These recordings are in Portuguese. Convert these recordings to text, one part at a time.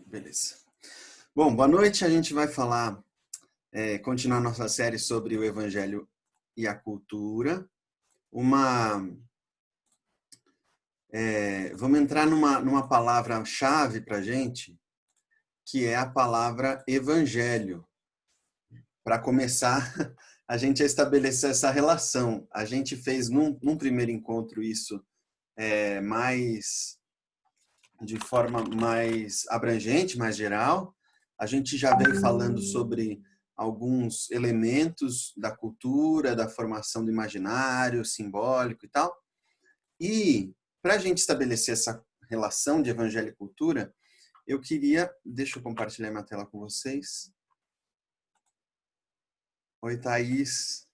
Beleza. Bom, boa noite. A gente vai falar, continuar nossa série sobre o Evangelho e a cultura. Vamos entrar numa palavra-chave para a gente, que é a palavra Evangelho. Para começar, a gente estabelecer essa relação. A gente fez num primeiro encontro isso de forma mais abrangente, mais geral. A gente já veio falando sobre alguns elementos da cultura, da formação do imaginário, simbólico e tal. E para a gente estabelecer essa relação de evangelho e cultura, eu queria... Deixa eu compartilhar minha tela com vocês. Oi, Thaís.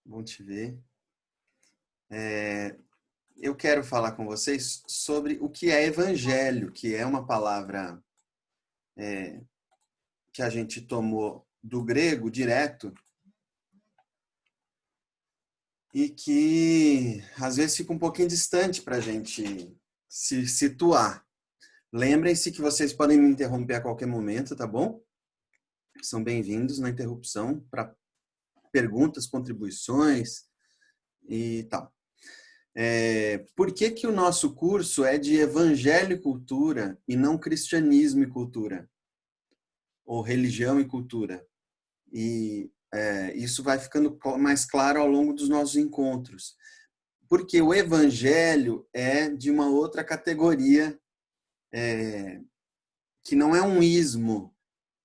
Bom te ver. Eu quero falar com vocês sobre o que é evangelho, que é uma palavra que a gente tomou do grego direto e que às vezes fica um pouquinho distante para a gente se situar. Lembrem-se que vocês podem me interromper a qualquer momento, tá bom? São bem-vindos na interrupção para perguntas, contribuições e tal. Por que o nosso curso é de evangelho e cultura e não cristianismo e cultura? Ou religião e cultura? E isso vai ficando mais claro ao longo dos nossos encontros. Porque o evangelho é de uma outra categoria, que não é um ismo,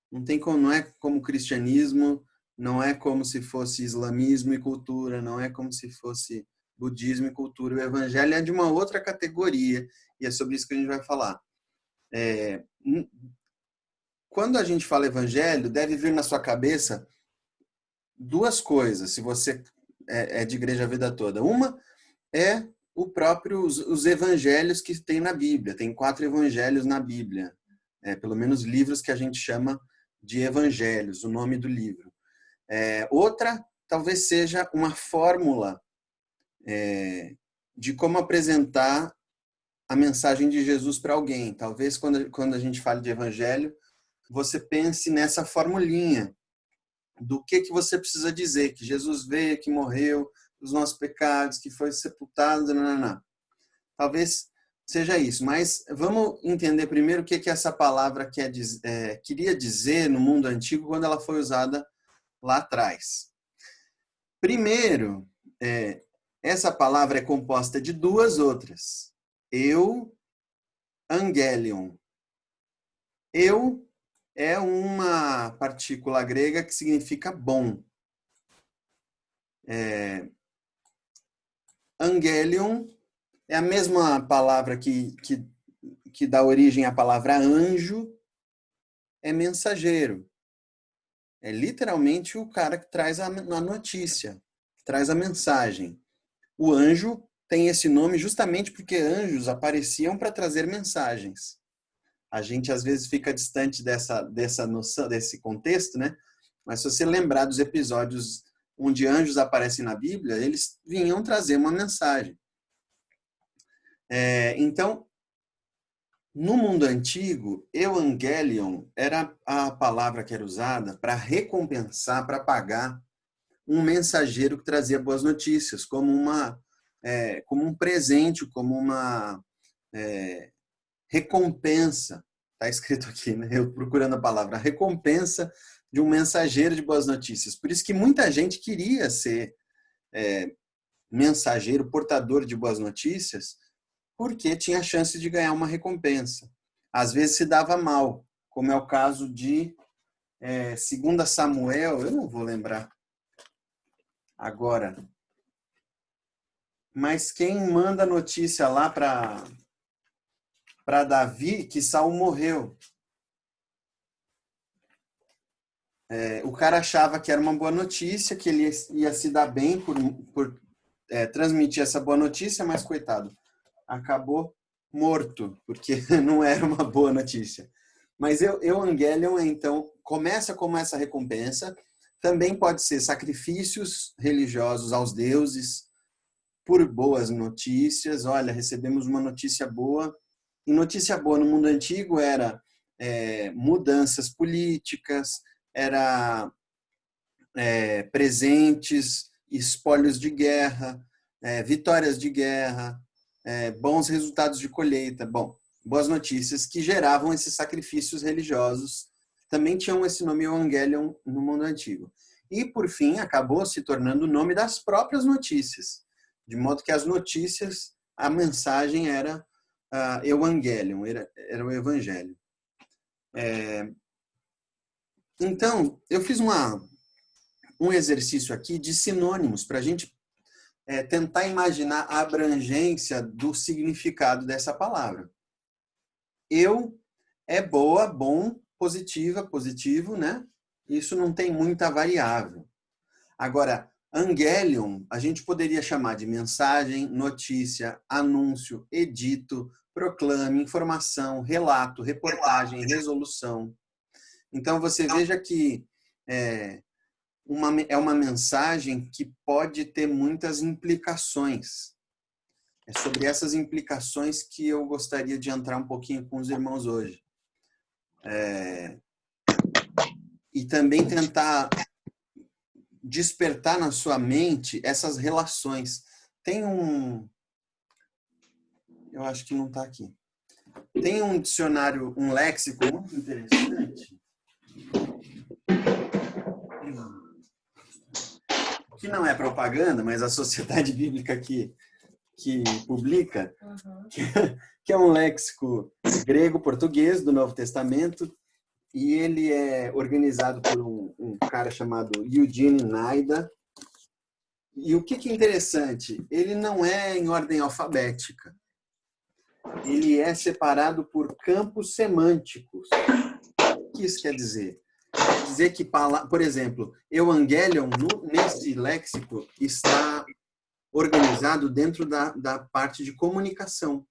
não é como cristianismo, não é como se fosse islamismo e cultura, não é como se fosse budismo e cultura. O evangelho é de uma outra categoria, e é sobre isso que a gente vai falar. Quando a gente fala evangelho, deve vir na sua cabeça duas coisas, se você é de igreja a vida toda. Uma é os evangelhos que tem na Bíblia. Tem 4 evangelhos na Bíblia. Pelo menos livros que a gente chama de evangelhos, o nome do livro. Outra, talvez seja uma fórmula de como apresentar a mensagem de Jesus para alguém. Talvez quando a gente fale de evangelho, você pense nessa formulinha do que você precisa dizer, que Jesus veio, que morreu os nossos pecados, que foi sepultado, nanana. Talvez seja isso, mas vamos entender primeiro o que essa palavra queria dizer no mundo antigo quando ela foi usada lá atrás. Primeiro, essa palavra é composta de 2 outras. Angelion. É uma partícula grega que significa bom. Angelion é a mesma palavra que dá origem à palavra anjo, é mensageiro. É literalmente o cara que traz a notícia, que traz a mensagem. O anjo tem esse nome justamente porque anjos apareciam para trazer mensagens. A gente às vezes fica distante dessa noção, desse contexto, né? Mas se você lembrar dos episódios onde anjos aparecem na Bíblia, eles vinham trazer uma mensagem. Então, no mundo antigo, evangelion era a palavra que era usada para recompensar, para pagar um mensageiro que trazia boas notícias, como um presente, como uma recompensa. Está escrito aqui, né? Eu procurando a palavra, recompensa de um mensageiro de boas notícias. Por isso que muita gente queria ser mensageiro, portador de boas notícias, porque tinha a chance de ganhar uma recompensa. Às vezes se dava mal, como é o caso de 2 Samuel, eu não vou lembrar agora, mas quem manda a notícia lá para Davi que Saul morreu. O cara achava que era uma boa notícia, que ele ia se dar bem por transmitir essa boa notícia, mas coitado, acabou morto, porque não era uma boa notícia. Mas Evangelion, então, começa como essa recompensa. Também pode ser sacrifícios religiosos aos deuses, por boas notícias. Olha, recebemos uma notícia boa. E notícia boa no mundo antigo era mudanças políticas, era presentes, espólios de guerra, vitórias de guerra, bons resultados de colheita. Bom, boas notícias que geravam esses sacrifícios religiosos. Também tinham esse nome Evangelion no mundo antigo. E, por fim, acabou se tornando o nome das próprias notícias. De modo que as notícias, a mensagem era Evangelion, era o Evangelho. Então, eu fiz um exercício aqui de sinônimos para a gente tentar imaginar a abrangência do significado dessa palavra. Eu é boa, bom, positiva, positivo, né? Isso não tem muita variável. Agora, Angelion, a gente poderia chamar de mensagem, notícia, anúncio, edito, proclame, informação, relato, reportagem, resolução. Então, você veja que é uma mensagem que pode ter muitas implicações. É sobre essas implicações que eu gostaria de entrar um pouquinho com os irmãos hoje. E também tentar despertar na sua mente essas relações. Tem eu acho que não está aqui. Tem um dicionário, um léxico muito interessante, que não é propaganda, mas a Sociedade Bíblica que publica, que é um léxico grego-português do Novo Testamento, e ele é organizado por um cara chamado Eugene Naida. E o que é interessante? Ele não é em ordem alfabética. Ele é separado por campos semânticos. O que isso quer dizer? Quer dizer que, por exemplo, Evangelion, nesse léxico, está organizado dentro da parte de comunicação.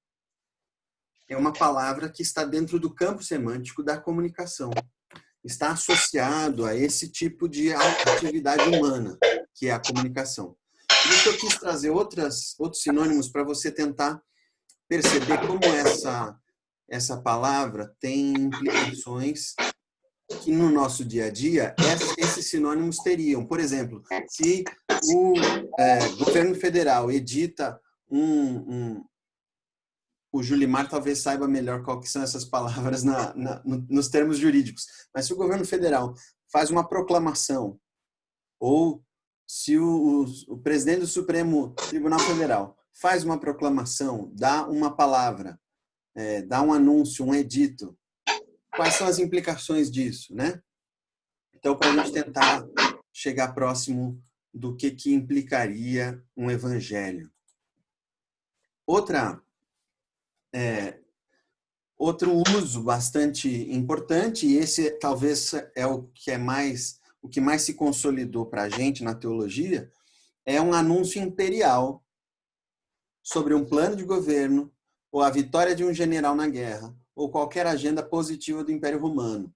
É uma palavra que está dentro do campo semântico da comunicação. Está associado a esse tipo de atividade humana, que é a comunicação. Por isso eu quis trazer outros sinônimos para você tentar perceber como essa palavra tem implicações que no nosso dia a dia esses sinônimos teriam. Por exemplo, se o governo federal edita o Julimar talvez saiba melhor qual que são essas palavras nos termos jurídicos. Mas se o governo federal faz uma proclamação, ou se o presidente do Supremo Tribunal Federal faz uma proclamação, dá uma palavra, dá um anúncio, um edito, quais são as implicações disso, né? Então, para a gente tentar chegar próximo do que implicaria um evangelho. Outro uso bastante importante, e esse talvez é o que mais se consolidou para a gente na teologia, é um anúncio imperial sobre um plano de governo, ou a vitória de um general na guerra, ou qualquer agenda positiva do Império Romano.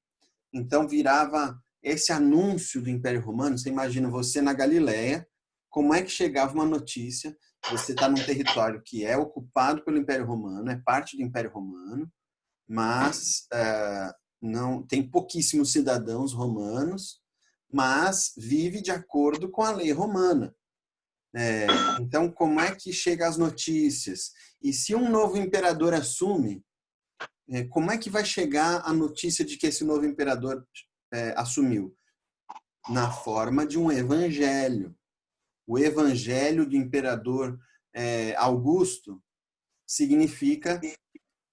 Então, virava esse anúncio do Império Romano. Você imagina você na Galileia, como é que chegava uma notícia, você está num território que é ocupado pelo Império Romano, é parte do Império Romano, mas não tem pouquíssimos cidadãos romanos, mas vive de acordo com a lei romana. Então, como é que chega as notícias? E se um novo imperador assume, como é que vai chegar a notícia de que esse novo imperador assumiu? Na forma de um evangelho. O evangelho do imperador Augusto significa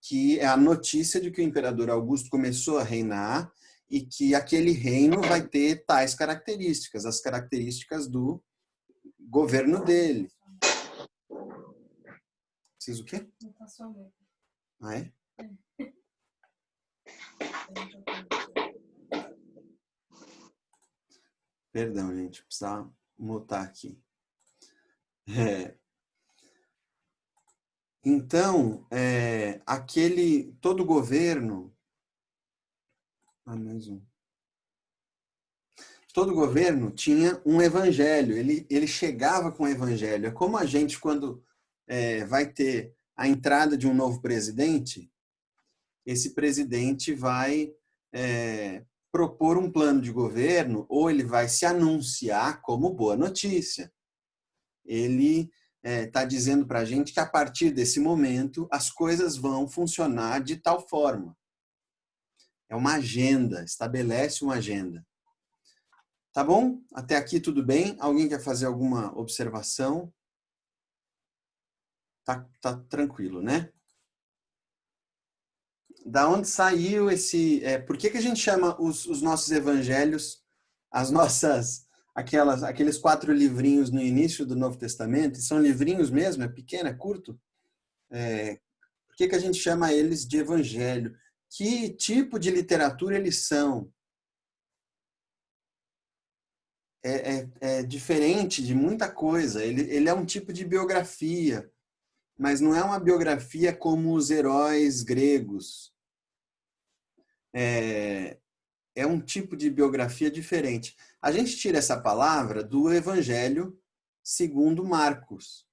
que é a notícia de que o imperador Augusto começou a reinar e que aquele reino vai ter tais características, as características do governo dele. Precisa o quê? Ah, é? Perdão, gente, precisava mutar aqui. Então, todo governo... mais um. todo governo tinha um evangelho, ele chegava com o evangelho. É como a gente, quando vai ter a entrada de um novo presidente, esse presidente vai propor um plano de governo ou ele vai se anunciar como boa notícia. Ele está dizendo para a gente que a partir desse momento as coisas vão funcionar de tal forma. É uma agenda, estabelece uma agenda. Tá bom? Até aqui tudo bem? Alguém quer fazer alguma observação? Tá tranquilo, né? Da onde saiu esse... por que a gente chama os nossos evangelhos, as nossas... aqueles 4 livrinhos no início do Novo Testamento, são livrinhos mesmo, é pequeno, é curto. Por que a gente chama eles de evangelho? Que tipo de literatura eles são? É diferente de muita coisa. Ele é um tipo de biografia, mas não é uma biografia como os heróis gregos. É um tipo de biografia diferente. A gente tira essa palavra do Evangelho segundo Marcos,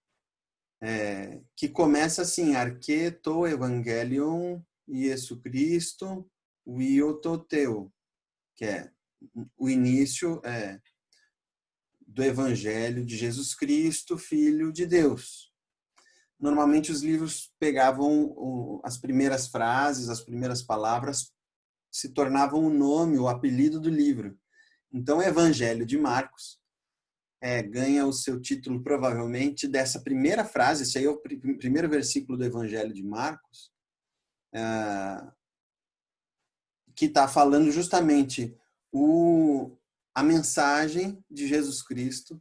que começa assim, arqueto evangelion Iesu Cristo Iototeu, que é o início do Evangelho de Jesus Cristo, Filho de Deus. Normalmente os livros pegavam as primeiras frases, as primeiras palavras, se tornavam o nome, o apelido do livro. Então, o Evangelho de Marcos ganha o seu título provavelmente dessa primeira frase, esse aí é o primeiro versículo do Evangelho de Marcos, que está falando justamente a mensagem de Jesus Cristo,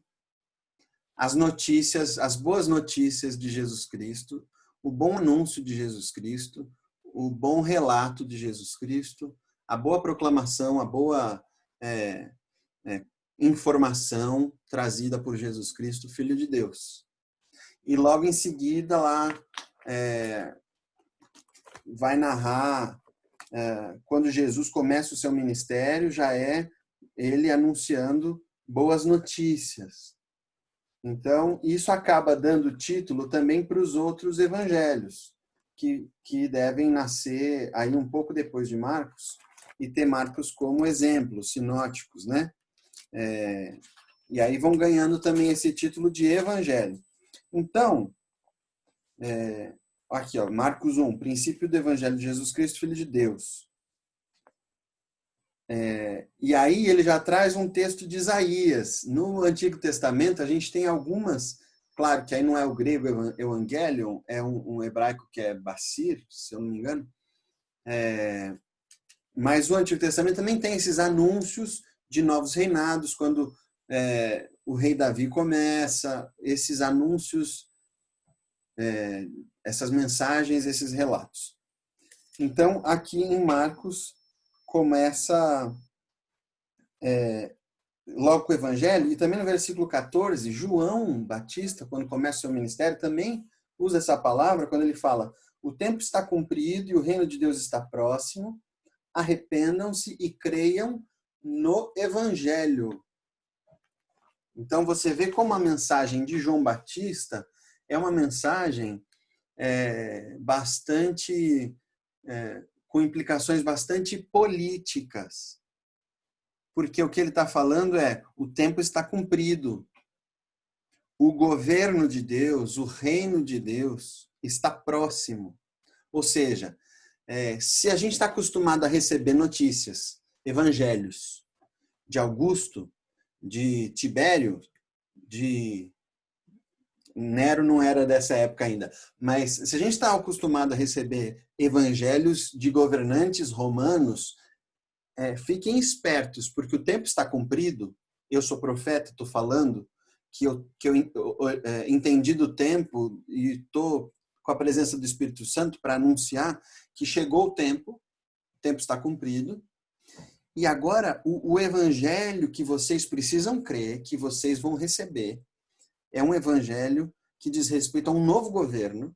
as notícias, as boas notícias de Jesus Cristo, o bom anúncio de Jesus Cristo, o bom relato de Jesus Cristo, a boa proclamação, a boa informação trazida por Jesus Cristo, Filho de Deus. E logo em seguida lá vai narrar quando Jesus começa o seu ministério, já é ele anunciando boas notícias. Então, isso acaba dando título também para os outros evangelhos, que devem nascer aí um pouco depois de Marcos, e ter Marcos como exemplo, sinóticos, né? E aí vão ganhando também esse título de evangelho. Então, aqui, ó, Marcos 1, princípio do evangelho de Jesus Cristo, Filho de Deus. E aí ele já traz um texto de Isaías. No Antigo Testamento, a gente tem algumas, claro que aí não é o grego evangelion, é um hebraico que é basir, se eu não me engano. Mas o Antigo Testamento também tem esses anúncios de novos reinados, quando o rei Davi começa, esses anúncios, essas mensagens, esses relatos. Então, aqui em Marcos, começa logo com o Evangelho, e também no versículo 14, João Batista, quando começa o seu ministério, também usa essa palavra quando ele fala: o tempo está cumprido e o reino de Deus está próximo, arrependam-se e creiam no Evangelho. Então você vê como a mensagem de João Batista é uma mensagem bastante com implicações bastante políticas. Porque o que ele está falando é: o tempo está cumprido. O governo de Deus, o reino de Deus está próximo. Ou seja, se a gente está acostumado a receber notícias, evangelhos de Augusto, de Tibério, de Nero não era dessa época ainda, mas se a gente está acostumado a receber evangelhos de governantes romanos, fiquem espertos, porque o tempo está cumprido. Eu sou profeta, estou falando que eu entendi do tempo e estou com a presença do Espírito Santo para anunciar que chegou o tempo está cumprido, e agora o evangelho que vocês precisam crer, que vocês vão receber, é um evangelho que diz respeito a um novo governo,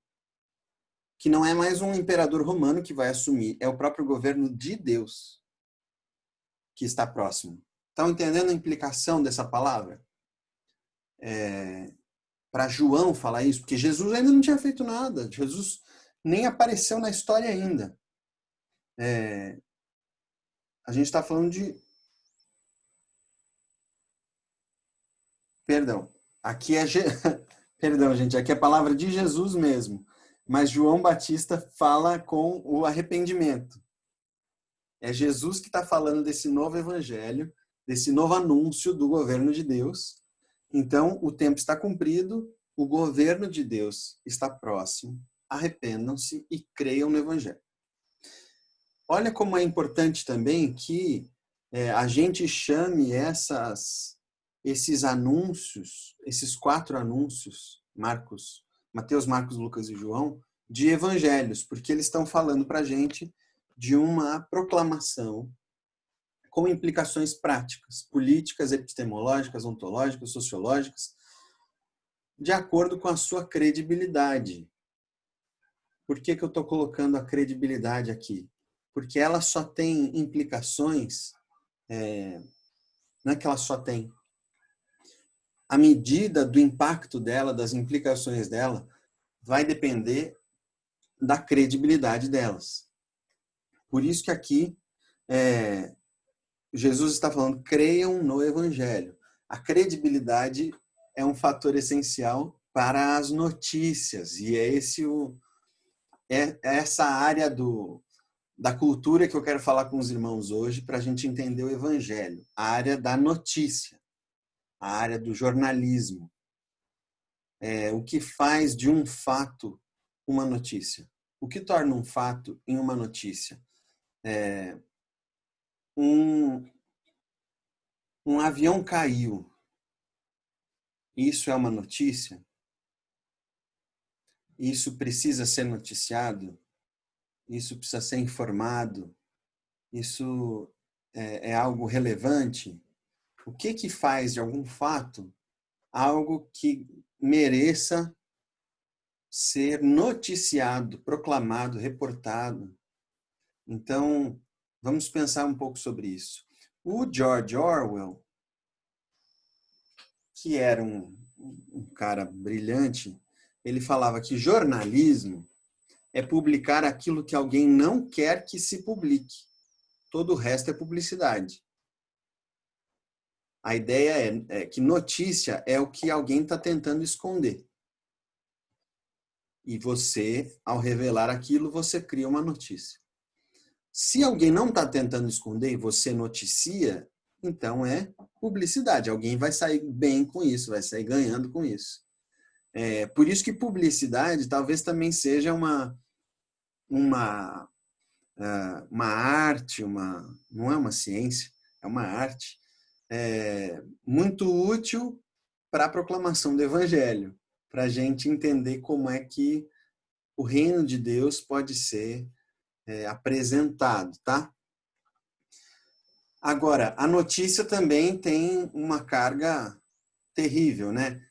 que não é mais um imperador romano que vai assumir, é o próprio governo de Deus que está próximo. Estão entendendo a implicação dessa palavra? Para João falar isso, porque Jesus ainda não tinha feito nada. Jesus nem apareceu na história ainda. A gente está falando de... Perdão. Aqui é... Perdão, gente. Aqui é a palavra de Jesus mesmo. Mas João Batista fala com o arrependimento. É Jesus que está falando desse novo evangelho, desse novo anúncio do governo de Deus. Então, o tempo está cumprido, o governo de Deus está próximo. Arrependam-se e creiam no evangelho. Olha como é importante também que a gente chame esses anúncios, esses 4 anúncios, Mateus, Marcos, Lucas e João, de evangelhos, porque eles estão falando para a gente de uma proclamação com implicações práticas, políticas, epistemológicas, ontológicas, sociológicas, de acordo com a sua credibilidade. Por que eu estou colocando a credibilidade aqui? Porque ela só tem implicações, não é que ela só tem. A medida do impacto dela, das implicações dela, vai depender da credibilidade delas. Por isso que aqui Jesus está falando, creiam no Evangelho. A credibilidade é um fator essencial para as notícias. E é essa área da cultura que eu quero falar com os irmãos hoje para a gente entender o Evangelho. A área da notícia, a área do jornalismo. O que faz de um fato uma notícia? O que torna um fato em uma notícia? Um avião caiu. Isso é uma notícia? Isso precisa ser noticiado? Isso precisa ser informado? Isso é algo relevante? O que faz de algum fato algo que mereça ser noticiado, proclamado, reportado? Então, vamos pensar um pouco sobre isso. O George Orwell, que era um cara brilhante, ele falava que jornalismo é publicar aquilo que alguém não quer que se publique. Todo o resto é publicidade. A ideia é que notícia é o que alguém está tentando esconder. E você, ao revelar aquilo, você cria uma notícia. Se alguém não está tentando esconder e você noticia, então é publicidade. Alguém vai sair bem com isso, vai sair ganhando com isso. Por isso que publicidade talvez também seja uma arte, não é uma ciência, é uma arte muito útil para a proclamação do Evangelho, para a gente entender como é que o reino de Deus pode ser apresentado, tá? Agora, a notícia também tem uma carga terrível, né?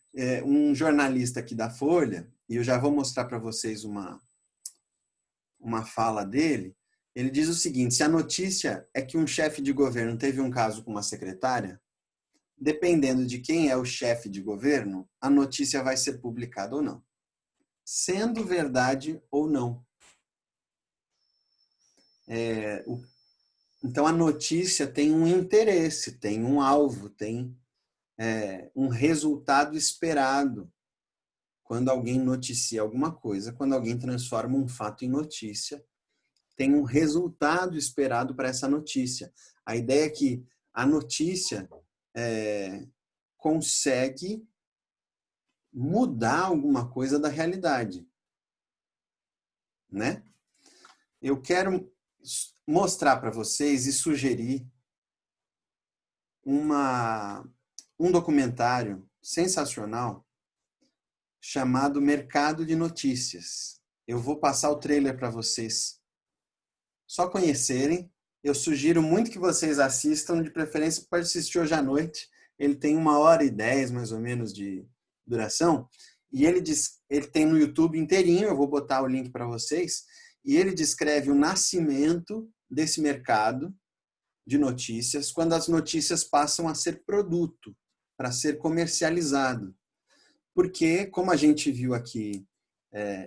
Um jornalista aqui da Folha, e eu já vou mostrar para vocês uma fala dele, ele diz o seguinte: se a notícia é que um chefe de governo teve um caso com uma secretária, dependendo de quem é o chefe de governo, a notícia vai ser publicada ou não, sendo verdade ou não. Então, a notícia tem um interesse, tem um alvo, tem um resultado esperado. Quando alguém noticia alguma coisa, quando alguém transforma um fato em notícia, tem um resultado esperado para essa notícia. A ideia é que a notícia consegue mudar alguma coisa da realidade, né? Eu quero mostrar para vocês e sugerir um documentário sensacional chamado Mercado de Notícias. Eu vou passar o trailer para vocês só conhecerem. Eu sugiro muito que vocês assistam, de preferência pode assistir hoje à noite. Ele tem 1h10 mais ou menos de duração. E ele tem no YouTube inteirinho, eu vou botar o link para vocês. E ele descreve o nascimento desse mercado de notícias quando as notícias passam a ser produto, para ser comercializado. Porque, como a gente viu aqui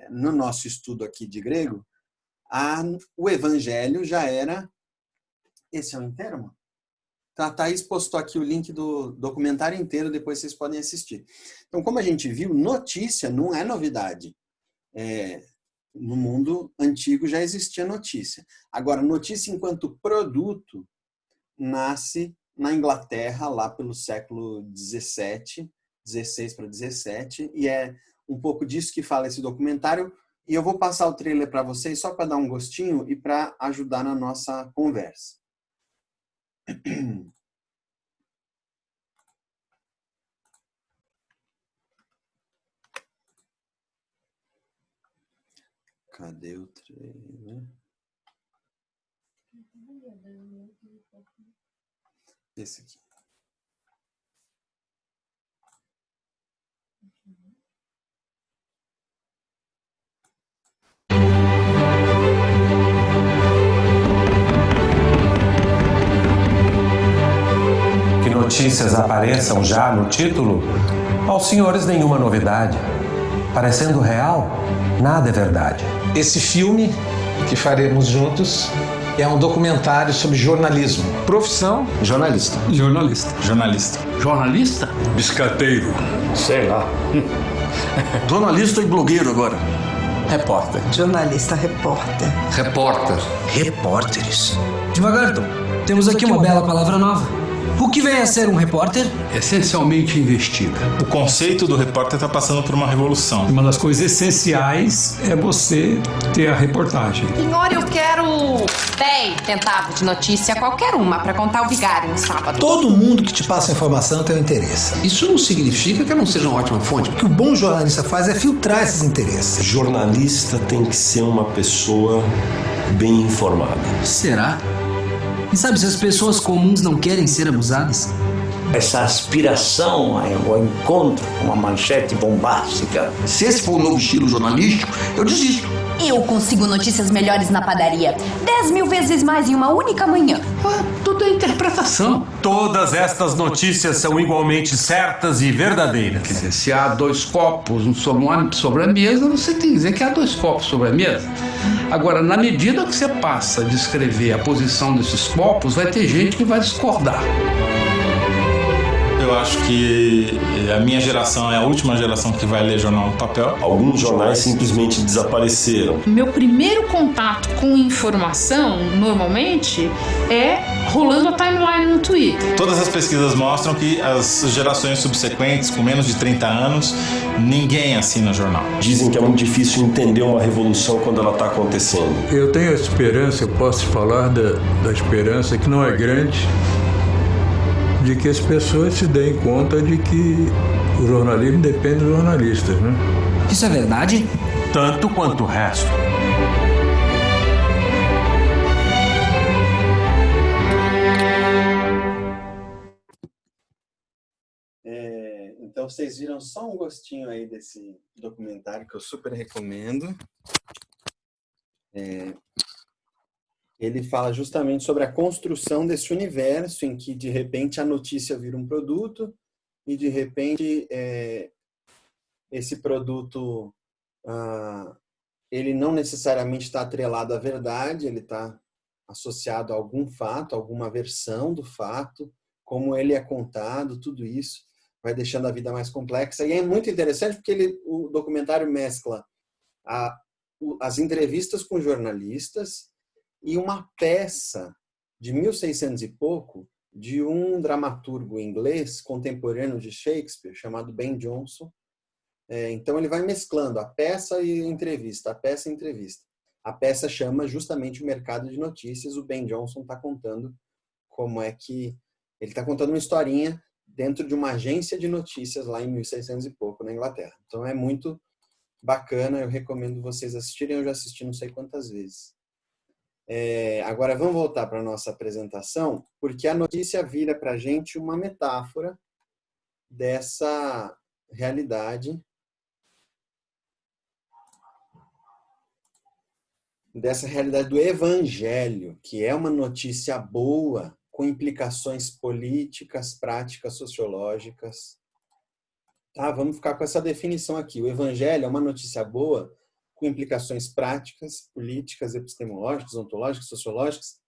no nosso estudo aqui de grego, o evangelho já era... Esse é o inteiro, mano? Tá, a Thaís postou aqui o link do documentário inteiro, depois vocês podem assistir. Então, como a gente viu, notícia não é novidade. No mundo antigo já existia notícia. Agora, notícia enquanto produto nasce na Inglaterra, lá pelo século XVII, 16 para 17, e é um pouco disso que fala esse documentário. E eu vou passar o trailer para vocês só para dar um gostinho e para ajudar na nossa conversa. Cadê o trailer? Esse aqui. Que notícias apareçam já no título, aos senhores nenhuma novidade. Parecendo real, nada é verdade. Esse filme que faremos juntos é um documentário sobre jornalismo. Profissão? Jornalista. Jornalista. Jornalista. Jornalista? Biscateiro. Sei lá. Jornalista e blogueiro agora. Repórter. Jornalista, repórter. Repórter. Repórteres. Devagar, Tom. Temos aqui uma bela palavra nova. O que vem a ser um repórter? Essencialmente investiga. O conceito do repórter está passando por uma revolução. Uma das coisas essenciais é você ter a reportagem. Senhor, eu quero 10 centavos de notícia, qualquer uma, para contar o vigário no sábado. Todo mundo que te passa informação tem um interesse. Isso não significa que eu não seja uma ótima fonte. O que o bom jornalista faz é filtrar esses interesses. Jornalista tem que ser uma pessoa bem informada. Será? E sabe se as pessoas comuns não querem ser abusadas? Essa aspiração ao encontro com uma manchete bombástica. Se esse for o novo estilo jornalístico, eu desisto. Eu consigo notícias melhores na padaria. 10.000 vezes mais em uma única manhã. Tudo é interpretação. Todas estas notícias são igualmente certas e verdadeiras. Quer dizer, se há 2 copos sobre a mesa, você tem que dizer que há 2 copos sobre a mesa. Agora, na medida que você passa a descrever a posição desses copos, vai ter gente que vai discordar. Eu acho que a minha geração é a última geração que vai ler jornal no papel. Alguns jornais simplesmente desapareceram. Meu primeiro contato com informação, normalmente, é rolando a timeline no Twitter. Todas as pesquisas mostram que as gerações subsequentes, com menos de 30 anos, ninguém assina jornal. Dizem que é muito difícil entender uma revolução quando ela está acontecendo. Eu tenho a esperança, eu posso falar da esperança que não é grande, de que as pessoas se deem conta de que o jornalismo depende dos jornalistas, né? Isso é verdade? Tanto quanto o resto. Então, vocês viram só um gostinho aí desse documentário que eu super recomendo. Ele fala justamente sobre a construção desse universo em que, de repente, a notícia vira um produto e, de repente, esse produto ele não necessariamente está atrelado à verdade, ele está associado a algum fato, alguma versão do fato, como ele é contado, tudo isso vai deixando a vida mais complexa. E é muito interessante porque o documentário mescla as entrevistas com jornalistas e uma peça de 1600 e pouco de um dramaturgo inglês contemporâneo de Shakespeare chamado Ben Jonson. Então ele vai mesclando a peça e a entrevista, a peça e a entrevista. A peça chama justamente O Mercado de Notícias. O Ben Jonson está contando como é que ele está contando uma historinha dentro de uma agência de notícias lá em 1600 e pouco na Inglaterra. Então é muito bacana, eu recomendo vocês assistirem. Eu já assisti não sei quantas vezes. Agora vamos voltar para a nossa apresentação, porque a notícia vira para a gente uma metáfora dessa realidade, do evangelho, que é uma notícia boa, com implicações políticas, práticas, sociológicas. Tá? Vamos ficar com essa definição aqui. O evangelho é uma notícia boa com implicações práticas, políticas, epistemológicas, ontológicas, sociológicas,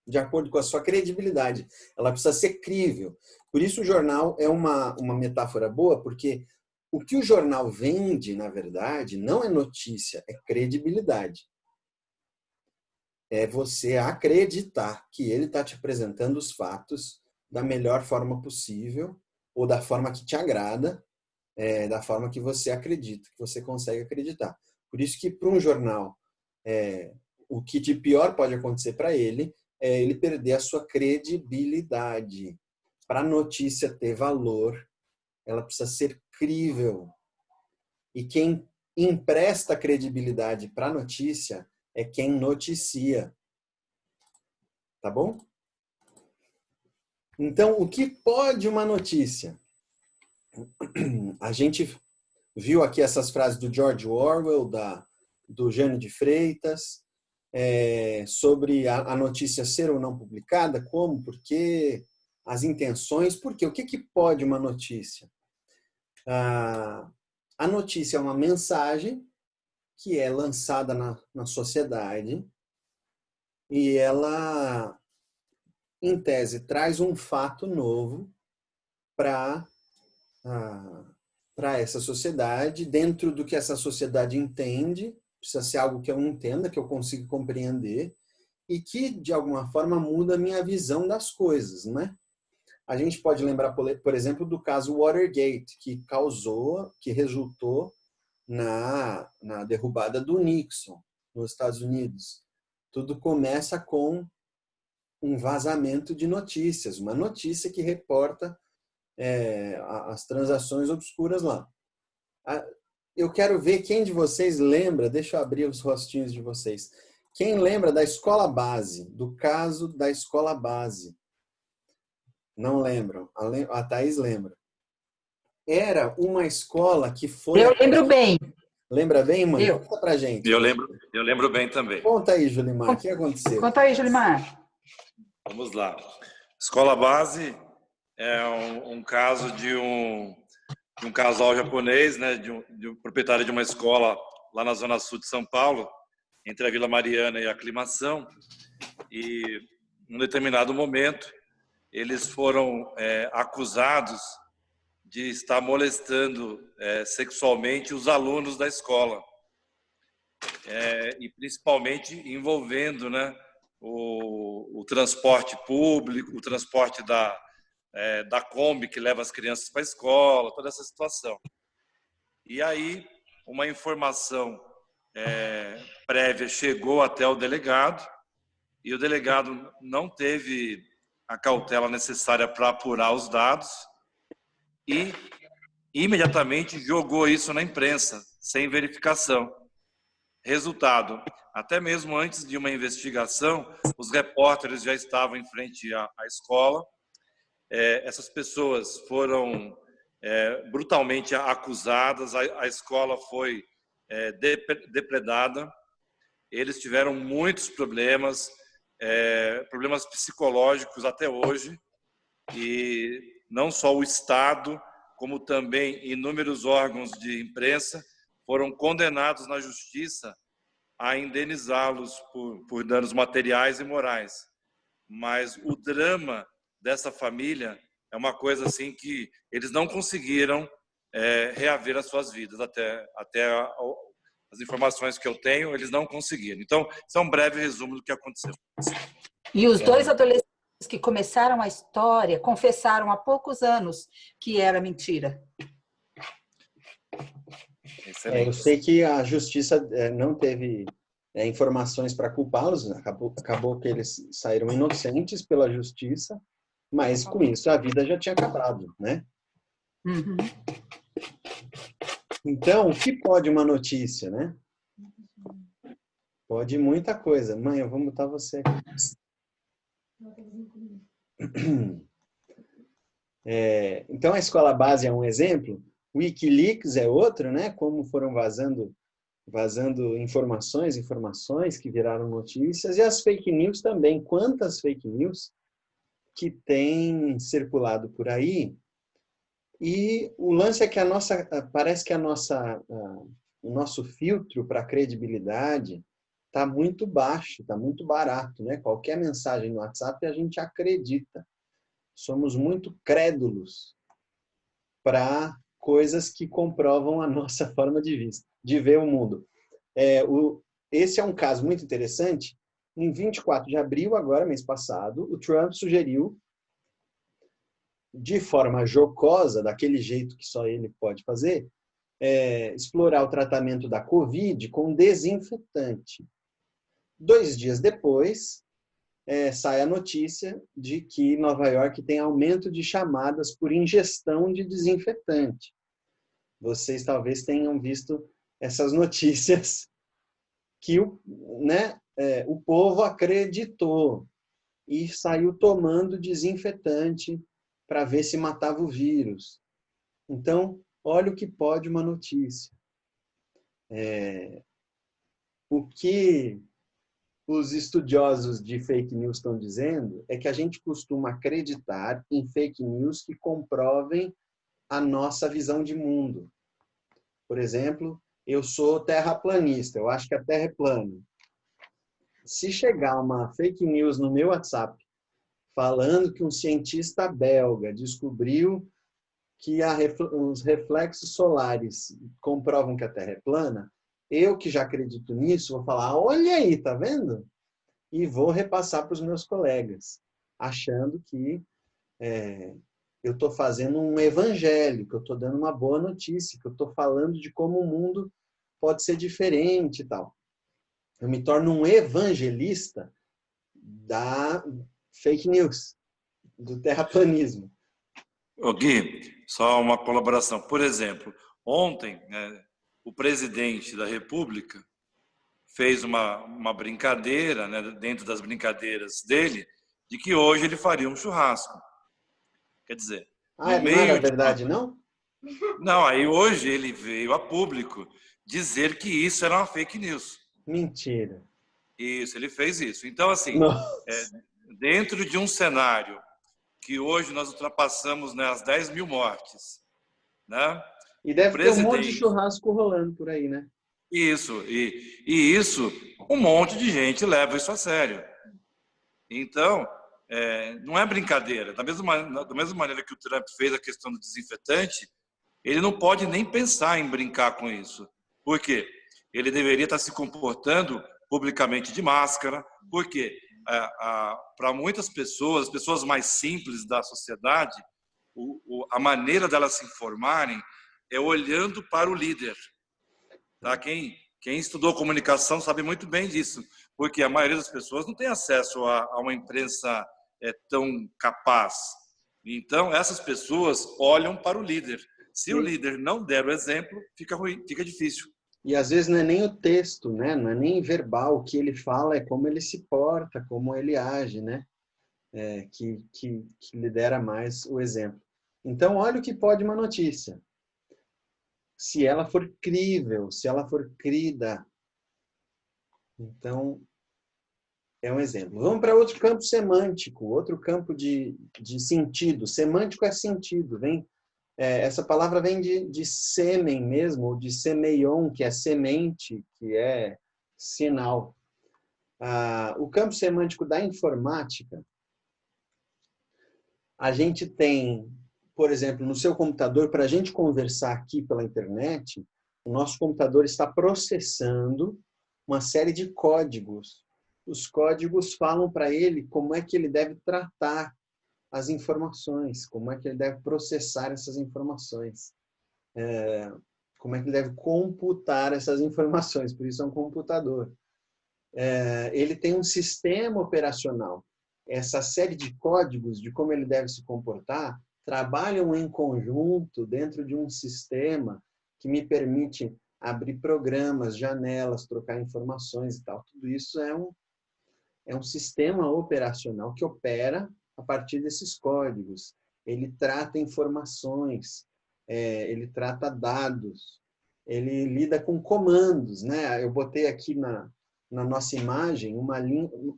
de acordo com a sua credibilidade. Ela precisa ser crível. Por isso o jornal é uma metáfora boa, porque o que o jornal vende, na verdade, não é notícia, é credibilidade. É você acreditar que ele está te apresentando os fatos da melhor forma possível, ou da forma que te agrada, da forma que você acredita, que você consegue acreditar. Por isso que para um jornal, o que de pior pode acontecer para ele é ele perder a sua credibilidade. Para a notícia ter valor, ela precisa ser crível. E quem empresta credibilidade para a notícia é quem noticia. Tá bom? Então, o que pode uma notícia? A gente viu aqui essas frases do George Orwell, do Jânio de Freitas, sobre a notícia ser ou não publicada, como, por quê, as intenções, por quê, o que pode uma notícia? A notícia é uma mensagem que é lançada na sociedade e ela, em tese, traz um fato novo para essa sociedade, dentro do que essa sociedade entende, precisa ser algo que eu entenda, que eu consiga compreender e que, de alguma forma, muda a minha visão das coisas, né? A gente pode lembrar, por exemplo, do caso Watergate, que resultou na derrubada do Nixon nos Estados Unidos. Tudo começa com um vazamento de notícias, uma notícia que reporta as transações obscuras lá. Eu quero ver quem de vocês lembra, deixa eu abrir os rostinhos de vocês, quem lembra da escola base, do caso da escola base? Não lembram? A Thaís lembra. Era uma escola que foi... Eu lembro bem. Lembra bem, mãe? Conta pra gente. Eu lembro bem também. Conta aí, Julimar, o que aconteceu? Conta aí, Julimar. Vamos lá. Escola base é um caso de um casal japonês, né, de um proprietário de uma escola lá na zona sul de São Paulo, entre a Vila Mariana e a Aclimação, e em um determinado momento eles foram acusados de estar molestando sexualmente os alunos da escola, e principalmente envolvendo, né, o transporte público, o transporte da Kombi que leva as crianças para a escola, toda essa situação. E aí uma informação prévia chegou até o delegado e o delegado não teve a cautela necessária para apurar os dados e imediatamente jogou isso na imprensa, sem verificação. Resultado, até mesmo antes de uma investigação, os repórteres já estavam em frente à escola. Essas pessoas foram brutalmente acusadas, a escola foi depredada, eles tiveram muitos problemas, problemas psicológicos até hoje, e não só o Estado, como também inúmeros órgãos de imprensa foram condenados na justiça a indenizá-los por danos materiais e morais. Mas o drama dessa família é uma coisa assim que eles não conseguiram reaver as suas vidas, até as informações que eu tenho, eles não conseguiram. Então, isso é um breve resumo do que aconteceu. E os dois adolescentes que começaram a história confessaram há poucos anos que era mentira. Eu sei que a justiça não teve informações para culpá-los, acabou que eles saíram inocentes pela justiça, mas com isso a vida já tinha acabado, né? Uhum. Então, o que pode uma notícia, né? Pode muita coisa. Mãe, eu vou mutar você aqui. Então, a escola base é um exemplo. O Wikileaks é outro, né? Como foram vazando informações que viraram notícias. E as fake news também. Quantas fake news que tem circulado por aí. E o lance é que parece que o nosso filtro para credibilidade está muito baixo, está muito barato, né? Qualquer mensagem no WhatsApp a gente acredita. Somos muito crédulos para coisas que comprovam a nossa forma de ver o mundo. Esse é um caso muito interessante. Em 24 de abril, agora, mês passado, o Trump sugeriu, de forma jocosa, daquele jeito que só ele pode fazer, explorar o tratamento da Covid com desinfetante. 2 dias depois, sai a notícia de que Nova York tem aumento de chamadas por ingestão de desinfetante. Vocês talvez tenham visto essas notícias que o povo acreditou e saiu tomando desinfetante para ver se matava o vírus. Então, olha o que pode uma notícia. O que os estudiosos de fake news estão dizendo é que a gente costuma acreditar em fake news que comprovem a nossa visão de mundo. Por exemplo, eu sou terraplanista, eu acho que a Terra é plana. Se chegar uma fake news no meu WhatsApp falando que um cientista belga descobriu que os reflexos solares comprovam que a Terra é plana, eu que já acredito nisso, vou falar, olha aí, tá vendo? E vou repassar para os meus colegas, achando que eu estou fazendo um evangelho, que eu estou dando uma boa notícia, que eu estou falando de como o mundo pode ser diferente e tal. Eu me torno um evangelista da fake news, do terraplanismo. Ô Gui, só uma colaboração. Por exemplo, ontem, o presidente da República fez uma brincadeira, dentro das brincadeiras dele, de que hoje ele faria um churrasco. Quer dizer... não era verdade, não? Não, aí hoje ele veio a público dizer que isso era uma fake news. Mentira. Isso, ele fez isso. Então, assim, dentro de um cenário que hoje nós ultrapassamos as 10 mil mortes, né? E deve ter um monte de churrasco rolando por aí, né? Isso, e isso, um monte de gente leva isso a sério. Então, não é brincadeira. Da mesma maneira que o Trump fez a questão do desinfetante, ele não pode nem pensar em brincar com isso. Por quê? Ele deveria estar se comportando publicamente de máscara, porque para muitas pessoas, as pessoas mais simples da sociedade, a maneira delas se informarem é olhando para o líder. Tá? Quem estudou comunicação sabe muito bem disso, porque a maioria das pessoas não tem acesso a uma imprensa tão capaz. Então, essas pessoas olham para o líder. Se o líder não der o exemplo, fica ruim, fica difícil. E às vezes não é nem o texto, né? Não é nem verbal. O que ele fala é como ele se porta, como ele age, né? Que lidera mais o exemplo. Então, olha o que pode uma notícia. Se ela for crível, se ela for crida. Então, é um exemplo. Vamos para outro campo semântico, outro campo de sentido. Semântico é sentido. Essa palavra vem de sêmen mesmo, ou de semeion, que é semente, que é sinal. O campo semântico da informática, a gente tem, por exemplo, no seu computador, para a gente conversar aqui pela internet, o nosso computador está processando uma série de códigos. Os códigos falam para ele como é que ele deve tratar as informações, como é que ele deve processar essas informações, como é que ele deve computar essas informações, por isso é um computador. Ele tem um sistema operacional. Essa série de códigos de como ele deve se comportar trabalham em conjunto dentro de um sistema que me permite abrir programas, janelas, trocar informações e tal. Tudo isso é um sistema operacional que opera a partir desses códigos. Ele trata informações, ele trata dados, ele lida com comandos, né? Eu botei aqui na nossa imagem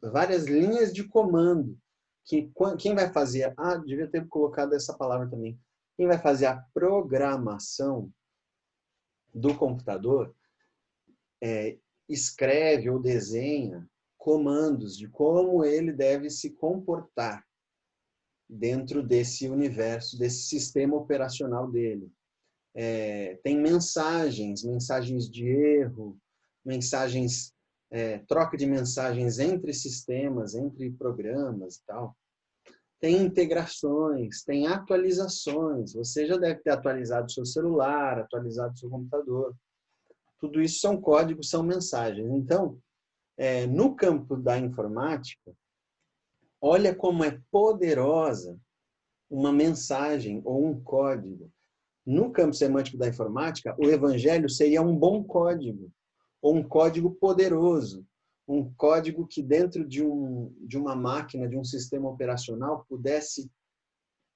várias linhas de comando. que quem vai fazer... devia ter colocado essa palavra também. Quem vai fazer a programação do computador escreve ou desenha comandos de como ele deve se comportar dentro desse universo, desse sistema operacional dele. Tem mensagens de erro, troca de mensagens entre sistemas, entre programas e tal. Tem integrações, tem atualizações. Você já deve ter atualizado o seu celular, atualizado o seu computador. Tudo isso são códigos, são mensagens. Então, no campo da informática, olha como é poderosa uma mensagem ou um código. No campo semântico da informática, o evangelho seria um bom código, ou um código poderoso, um código que dentro de uma máquina, de um sistema operacional, pudesse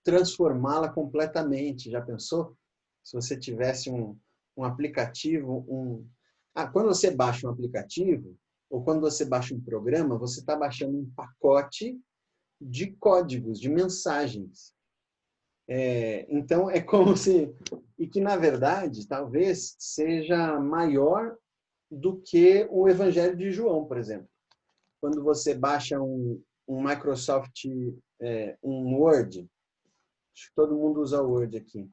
transformá-la completamente. Já pensou? Se você tivesse um aplicativo, quando você baixa um aplicativo, ou quando você baixa um programa, você está baixando um pacote de códigos, de mensagens. Então, é como se... E que, na verdade, talvez seja maior do que o Evangelho de João, por exemplo. Quando você baixa um Microsoft, um Word, acho que todo mundo usa o Word aqui.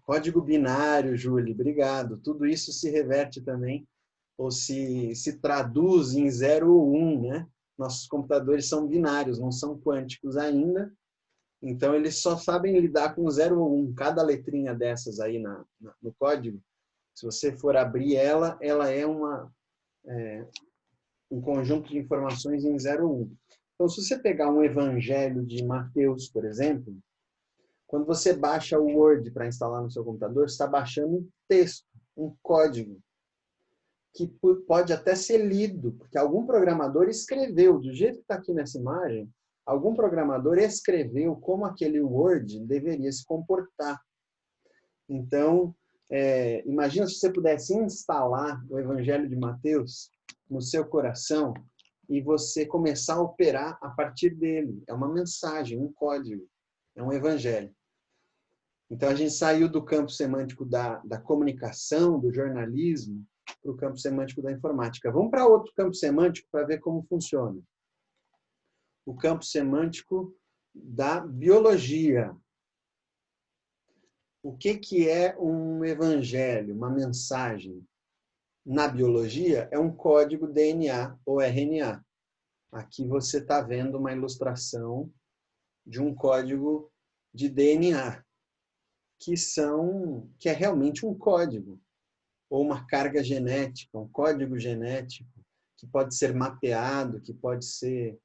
Código binário, Júlio, obrigado. Tudo isso se reverte também, ou se traduz em 0 ou 1, né? Nossos computadores são binários, não são quânticos ainda. Então, eles só sabem lidar com 0 ou 1. Cada letrinha dessas aí no código, se você for abrir ela é um conjunto de informações em 0 ou 1. Então, se você pegar um evangelho de Mateus, por exemplo, quando você baixa o Word para instalar no seu computador, você está baixando um texto, um código, que pode até ser lido, porque algum programador escreveu, do jeito que está aqui nessa imagem, algum programador escreveu como aquele Word deveria se comportar. Então, imagina se você pudesse instalar o Evangelho de Mateus no seu coração e você começar a operar a partir dele. É uma mensagem, um código, é um evangelho. Então, a gente saiu do campo semântico da comunicação, do jornalismo, para o campo semântico da informática. Vamos para outro campo semântico para ver como funciona. O campo semântico da biologia. O que é um evangelho, uma mensagem? Na biologia, é um código DNA ou RNA. Aqui você está vendo uma ilustração de um código de DNA, que é realmente um código, ou uma carga genética, um código genético, que pode ser mapeado, que pode ser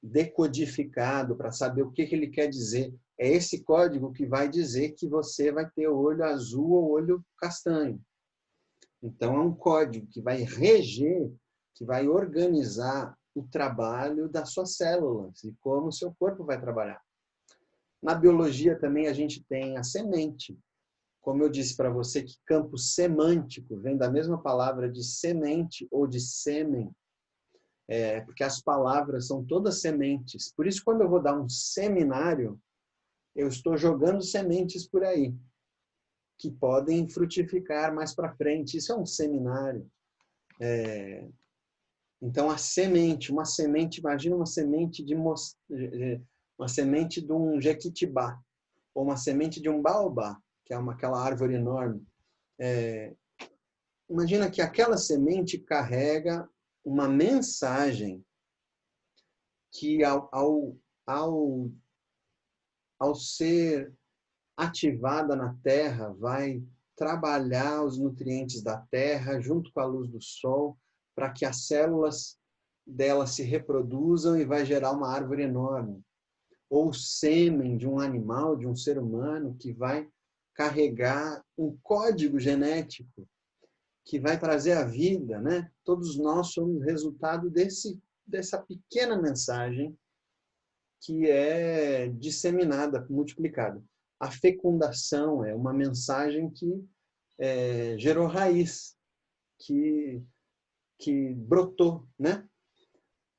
decodificado para saber o que ele quer dizer. É esse código que vai dizer que você vai ter olho azul ou olho castanho. Então, é um código que vai reger, que vai organizar o trabalho das suas células e como o seu corpo vai trabalhar. Na biologia também a gente tem a semente. Como eu disse para você que campo semântico vem da mesma palavra de semente ou de sêmen, porque as palavras são todas sementes. Por isso, quando eu vou dar um seminário, eu estou jogando sementes por aí, que podem frutificar mais para frente. Isso é um seminário. Então, a semente, imagina uma semente de um jequitibá, ou uma semente de um baobá, que é aquela árvore enorme. Imagina que aquela semente carrega uma mensagem que, ao ser ativada na terra, vai trabalhar os nutrientes da terra junto com a luz do sol, para que as células dela se reproduzam e vai gerar uma árvore enorme. Ou o sêmen de um animal, de um ser humano, que vai carregar um código genético, que vai trazer a vida, né? Todos nós somos resultado dessa pequena mensagem que é disseminada, multiplicada. A fecundação é uma mensagem que gerou raiz, que brotou, né?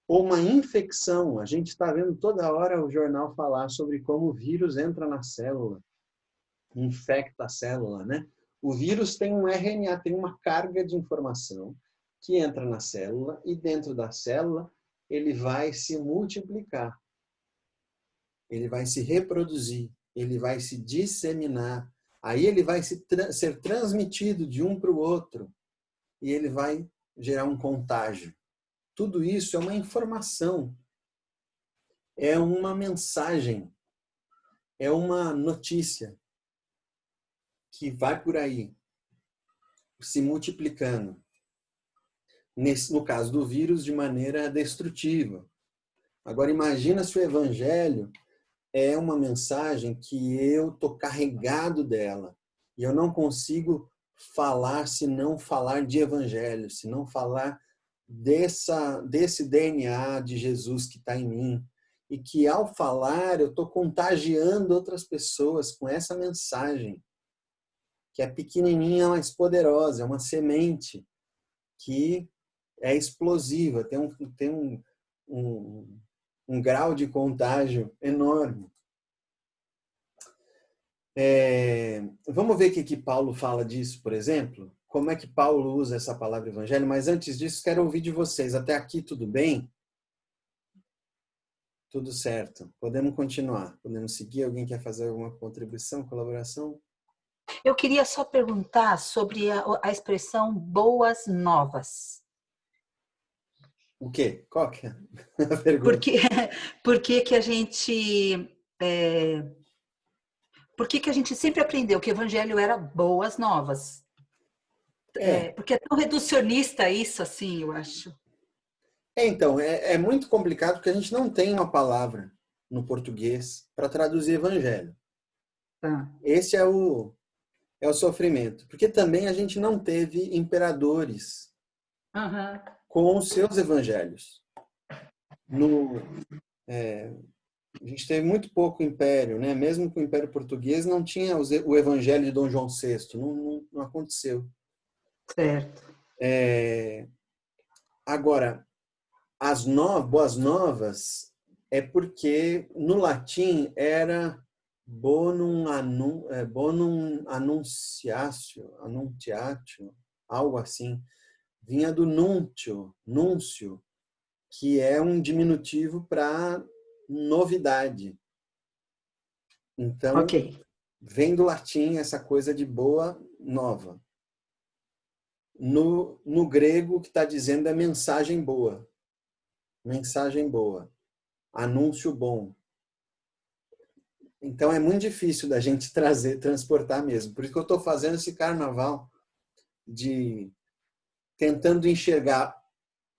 Ou uma infecção. A gente está vendo toda hora o jornal falar sobre como o vírus entra na célula, infecta a célula, né? O vírus tem um RNA, tem uma carga de informação que entra na célula e dentro da célula ele vai se multiplicar. Ele vai se reproduzir, ele vai se disseminar. Aí ele vai ser transmitido de um para o outro e ele vai gerar um contágio. Tudo isso é uma informação, é uma mensagem, é uma notícia que vai por aí, se multiplicando. No caso do vírus, de maneira destrutiva. Agora, imagina se o evangelho é uma mensagem que eu estou carregado dela e eu não consigo falar se não falar de evangelho, se não falar desse DNA de Jesus que está em mim. E que ao falar eu estou contagiando outras pessoas com essa mensagem, que é pequenininha, mas poderosa, é uma semente que é explosiva, tem um grau de contágio enorme. Vamos ver o que Paulo fala disso, por exemplo? Como é que Paulo usa essa palavra evangelho? Mas antes disso, quero ouvir de vocês. Até aqui, tudo bem? Tudo certo. Podemos continuar. Podemos seguir? Alguém quer fazer alguma contribuição, colaboração? Eu queria só perguntar sobre a expressão boas novas. O quê? Qual que é a pergunta? Por que a gente sempre aprendeu que o evangelho era boas novas? Porque é tão reducionista isso, assim, eu acho. Então, é muito complicado porque a gente não tem uma palavra no português para traduzir evangelho. Esse é o sofrimento. Porque também a gente não teve imperadores com os seus evangelhos. A gente teve muito pouco império, né? Mesmo com o Império Português não tinha o evangelho de Dom João VI. Não aconteceu. Certo. Agora, as boas novas é porque no latim era bonum annunciatio, algo assim. Vinha do núncio, que é um diminutivo para novidade. Então, vem do latim essa coisa de boa nova. No grego, o que está dizendo é mensagem boa. Mensagem boa. Anúncio bom. Então, é muito difícil da gente transportar mesmo. Por isso que eu estou fazendo esse carnaval tentando enxergar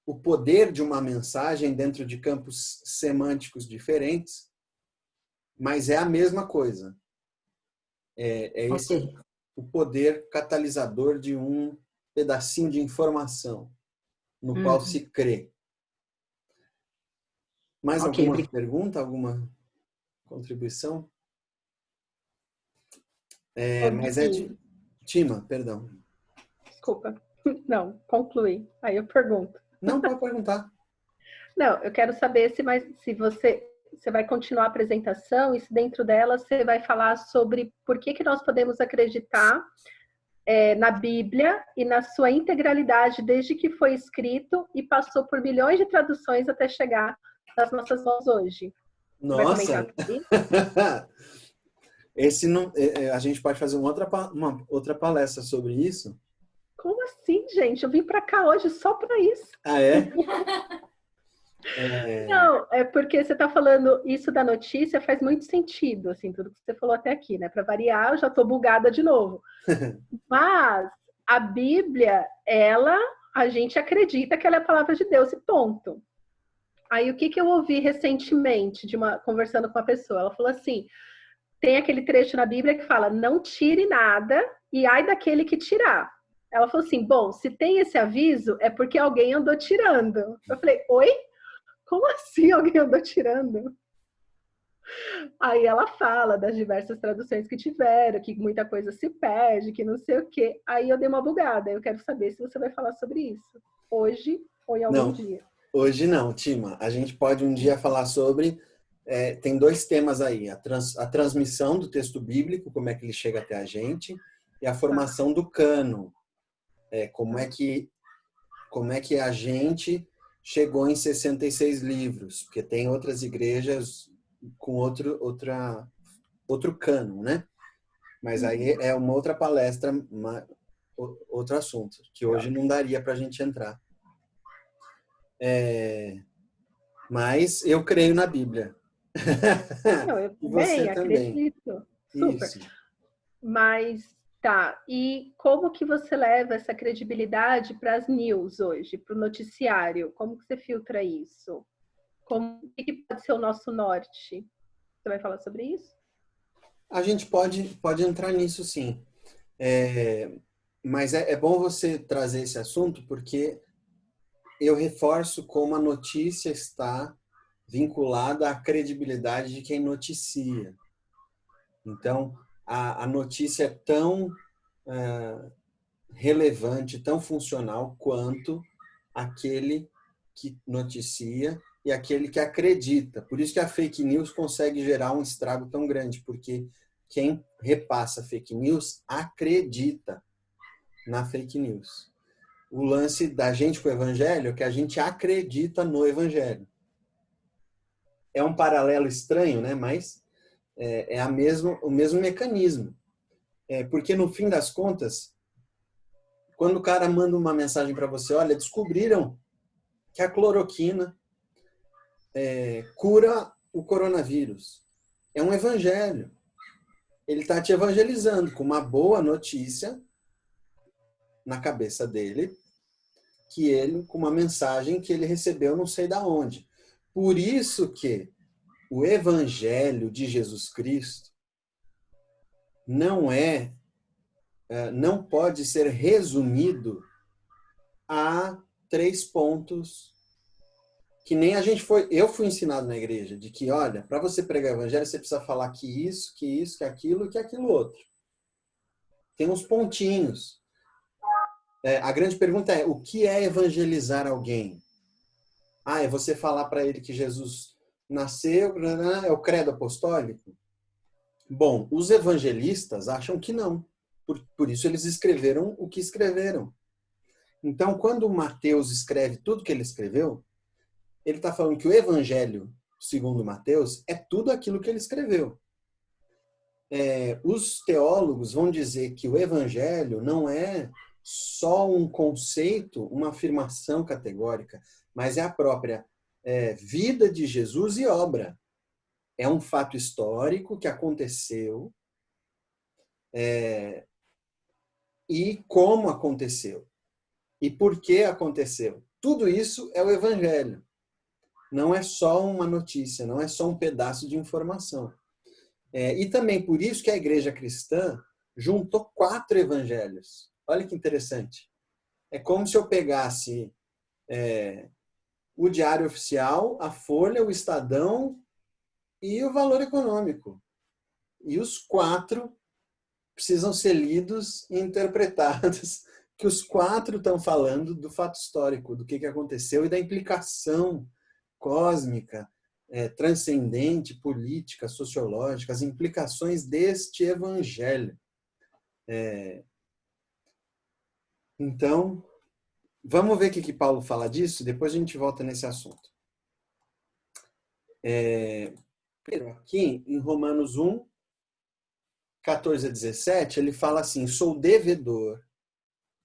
o poder de uma mensagem dentro de campos semânticos diferentes, mas é a mesma coisa. Esse o poder catalisador de um pedacinho de informação no qual se crê. Mais alguma pergunta? Alguma contribuição? Mas é de... Tima, perdão. Desculpa. Não, conclui. Aí eu pergunto. Não, pode perguntar. Não, eu quero saber se você vai continuar a apresentação e se dentro dela você vai falar sobre por que nós podemos acreditar na Bíblia e na sua integralidade desde que foi escrito e passou por milhões de traduções até chegar nas nossas mãos hoje. Nossa! A gente pode fazer uma outra palestra sobre isso? Como assim, gente? Eu vim para cá hoje só para isso. Ah, é? Não, é porque você está falando isso da notícia, faz muito sentido, assim, tudo que você falou até aqui, né? Para variar, eu já estou bugada de novo. Mas a Bíblia, a gente acredita que ela é a palavra de Deus e ponto. Aí o que eu ouvi recentemente, conversando com uma pessoa, ela falou assim, tem aquele trecho na Bíblia que fala, não tire nada e ai daquele que tirar. Ela falou assim, bom, se tem esse aviso, é porque alguém andou tirando. Eu falei, oi? Como assim alguém andou tirando? Aí ela fala das diversas traduções que tiveram, que muita coisa se perde, que não sei o quê. Aí eu dei uma bugada. Eu quero saber se você vai falar sobre isso hoje ou em algum dia. Hoje não, Tima. A gente pode um dia falar sobre... tem 2 temas aí. A transmissão do texto bíblico, como é que ele chega até a gente, e a formação do cânon. Como é que a gente chegou em 66 livros, porque tem outras igrejas com outro cânon, né? Mas aí é uma outra palestra, outro assunto, que hoje não daria para a gente entrar. Mas eu creio na Bíblia. Não, eu E você também. acredito. Super. Isso. Mas tá, e como que você leva essa credibilidade para as news hoje, para o noticiário? Como que você filtra isso? O que pode ser o nosso norte? Você vai falar sobre isso? A gente pode entrar nisso, sim. Mas é bom você trazer esse assunto, porque eu reforço como a notícia está vinculada à credibilidade de quem noticia. Então, a notícia é tão relevante, tão funcional quanto aquele que noticia e aquele que acredita. Por isso que a fake news consegue gerar um estrago tão grande, porque quem repassa fake news acredita na fake news. O lance da gente com o evangelho é que a gente acredita no evangelho. É um paralelo estranho, né? Mas é o mesmo mecanismo. Porque no fim das contas, quando o cara manda uma mensagem para você, olha, descobriram que a cloroquina cura o coronavírus. É um evangelho. Ele está te evangelizando com uma boa notícia na cabeça dele, com uma mensagem que ele recebeu não sei da onde. Por isso que o evangelho de Jesus Cristo não pode ser resumido a 3 pontos que nem eu fui ensinado na igreja, de que, olha, para você pregar o evangelho, você precisa falar que isso, que aquilo, que aquilo outro. Tem uns pontinhos. A grande pergunta é, o que é evangelizar alguém? É você falar para ele que Jesus nasceu, é o credo apostólico? Bom, os evangelistas acham que não. Por isso eles escreveram o que escreveram. Então, quando Mateus escreve tudo que ele escreveu, ele está falando que o evangelho, segundo Mateus, é tudo aquilo que ele escreveu. Os teólogos vão dizer que o evangelho não é só um conceito, uma afirmação categórica, mas é a própria vida de Jesus e obra. É um fato histórico que aconteceu e como aconteceu e por que aconteceu. Tudo isso é o evangelho. Não é só uma notícia, não é só um pedaço de informação. E também por isso que a igreja cristã juntou 4 evangelhos. Olha que interessante. É como se eu pegasse o Diário Oficial, a Folha, o Estadão e o Valor Econômico. E os 4 precisam ser lidos e interpretados, que os 4 estão falando do fato histórico, do que aconteceu e da implicação cósmica, transcendente, política, sociológica, as implicações deste evangelho. Então, vamos ver o que Paulo fala disso, depois a gente volta nesse assunto. Aqui, em Romanos 1, 14 a 17, ele fala assim, sou devedor,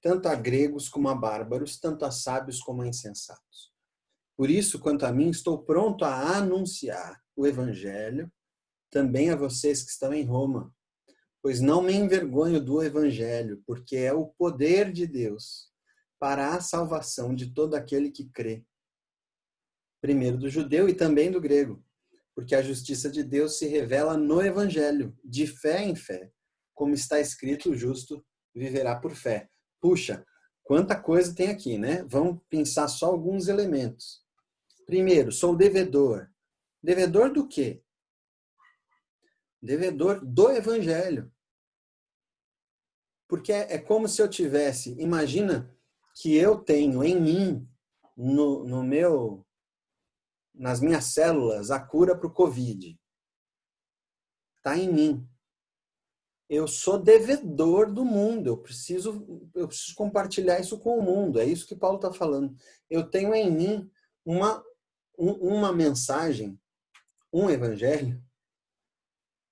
tanto a gregos como a bárbaros, tanto a sábios como a insensatos. Por isso, quanto a mim, estou pronto a anunciar o evangelho também a vocês que estão em Roma, pois não me envergonho do evangelho, porque é o poder de Deus para a salvação de todo aquele que crê. Primeiro do judeu e também do grego, porque a justiça de Deus se revela no evangelho, de fé em fé, como está escrito, o justo viverá por fé. Puxa, quanta coisa tem aqui, né? Vamos pensar só alguns elementos. Primeiro, sou devedor. Devedor do quê? Devedor do evangelho. Porque é como se eu tivesse, imagina que eu tenho em mim nas minhas células a cura para o Covid. Está em mim. Eu sou devedor do mundo. Eu preciso compartilhar isso com o mundo. É isso que Paulo está falando. Eu tenho em mim uma mensagem, um evangelho,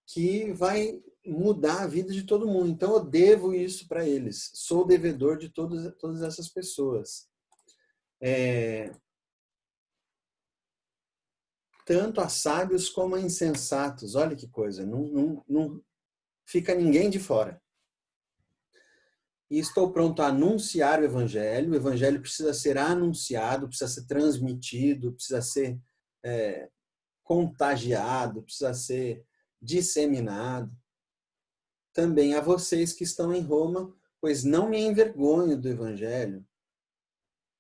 que vai mudar a vida de todo mundo. Então eu devo isso para eles. Sou devedor de todas essas pessoas. Tanto a sábios como a insensatos. Olha que coisa. Não fica ninguém de fora. E estou pronto a anunciar o evangelho. O evangelho precisa ser anunciado, precisa ser transmitido, precisa ser contagiado, precisa ser disseminado. Também a vocês que estão em Roma, pois não me envergonho do evangelho,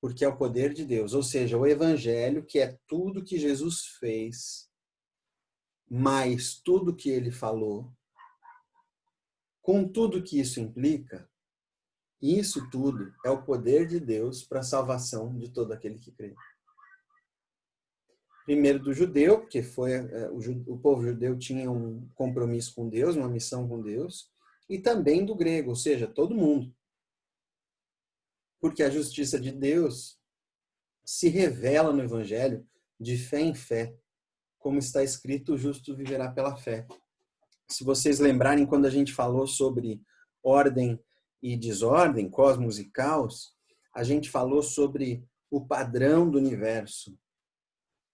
porque é o poder de Deus. Ou seja, o evangelho, que é tudo que Jesus fez, mais tudo que ele falou, com tudo que isso implica, isso tudo é o poder de Deus para a salvação de todo aquele que crê. Primeiro do judeu, porque o povo judeu tinha um compromisso com Deus, uma missão com Deus, e também do grego, ou seja, todo mundo. Porque a justiça de Deus se revela no evangelho de fé em fé, como está escrito, o justo viverá pela fé. Se vocês lembrarem, quando a gente falou sobre ordem e desordem, cosmos e caos, a gente falou sobre o padrão do universo,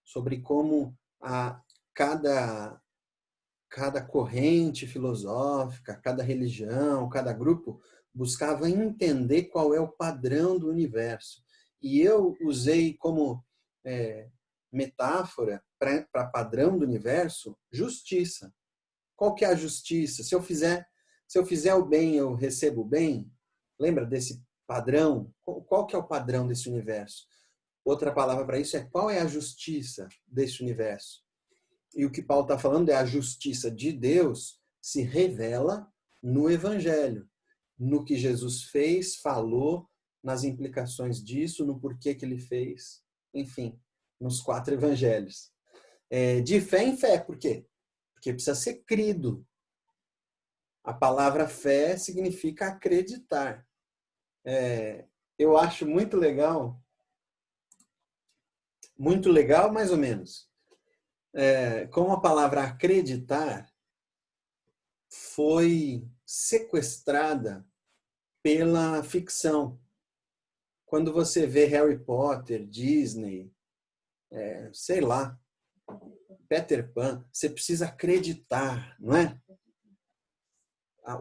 sobre como cada corrente filosófica, cada religião, cada grupo buscava entender qual é o padrão do universo. E eu usei como metáfora para padrão do universo, justiça. Qual que é a justiça? Se eu fizer o bem, eu recebo o bem? Lembra desse padrão? Qual que é o padrão desse universo? Outra palavra para isso é qual é a justiça desse universo? E o que Paulo está falando é a justiça de Deus se revela no Evangelho, no que Jesus fez, falou, nas implicações disso, no porquê que ele fez, enfim, nos 4 evangelhos. De fé em fé, por quê? Porque precisa ser crido. A palavra fé significa acreditar. Eu acho muito legal mais ou menos, como a palavra acreditar foi sequestrada pela ficção. Quando você vê Harry Potter, Disney, sei lá, Peter Pan, você precisa acreditar, não é?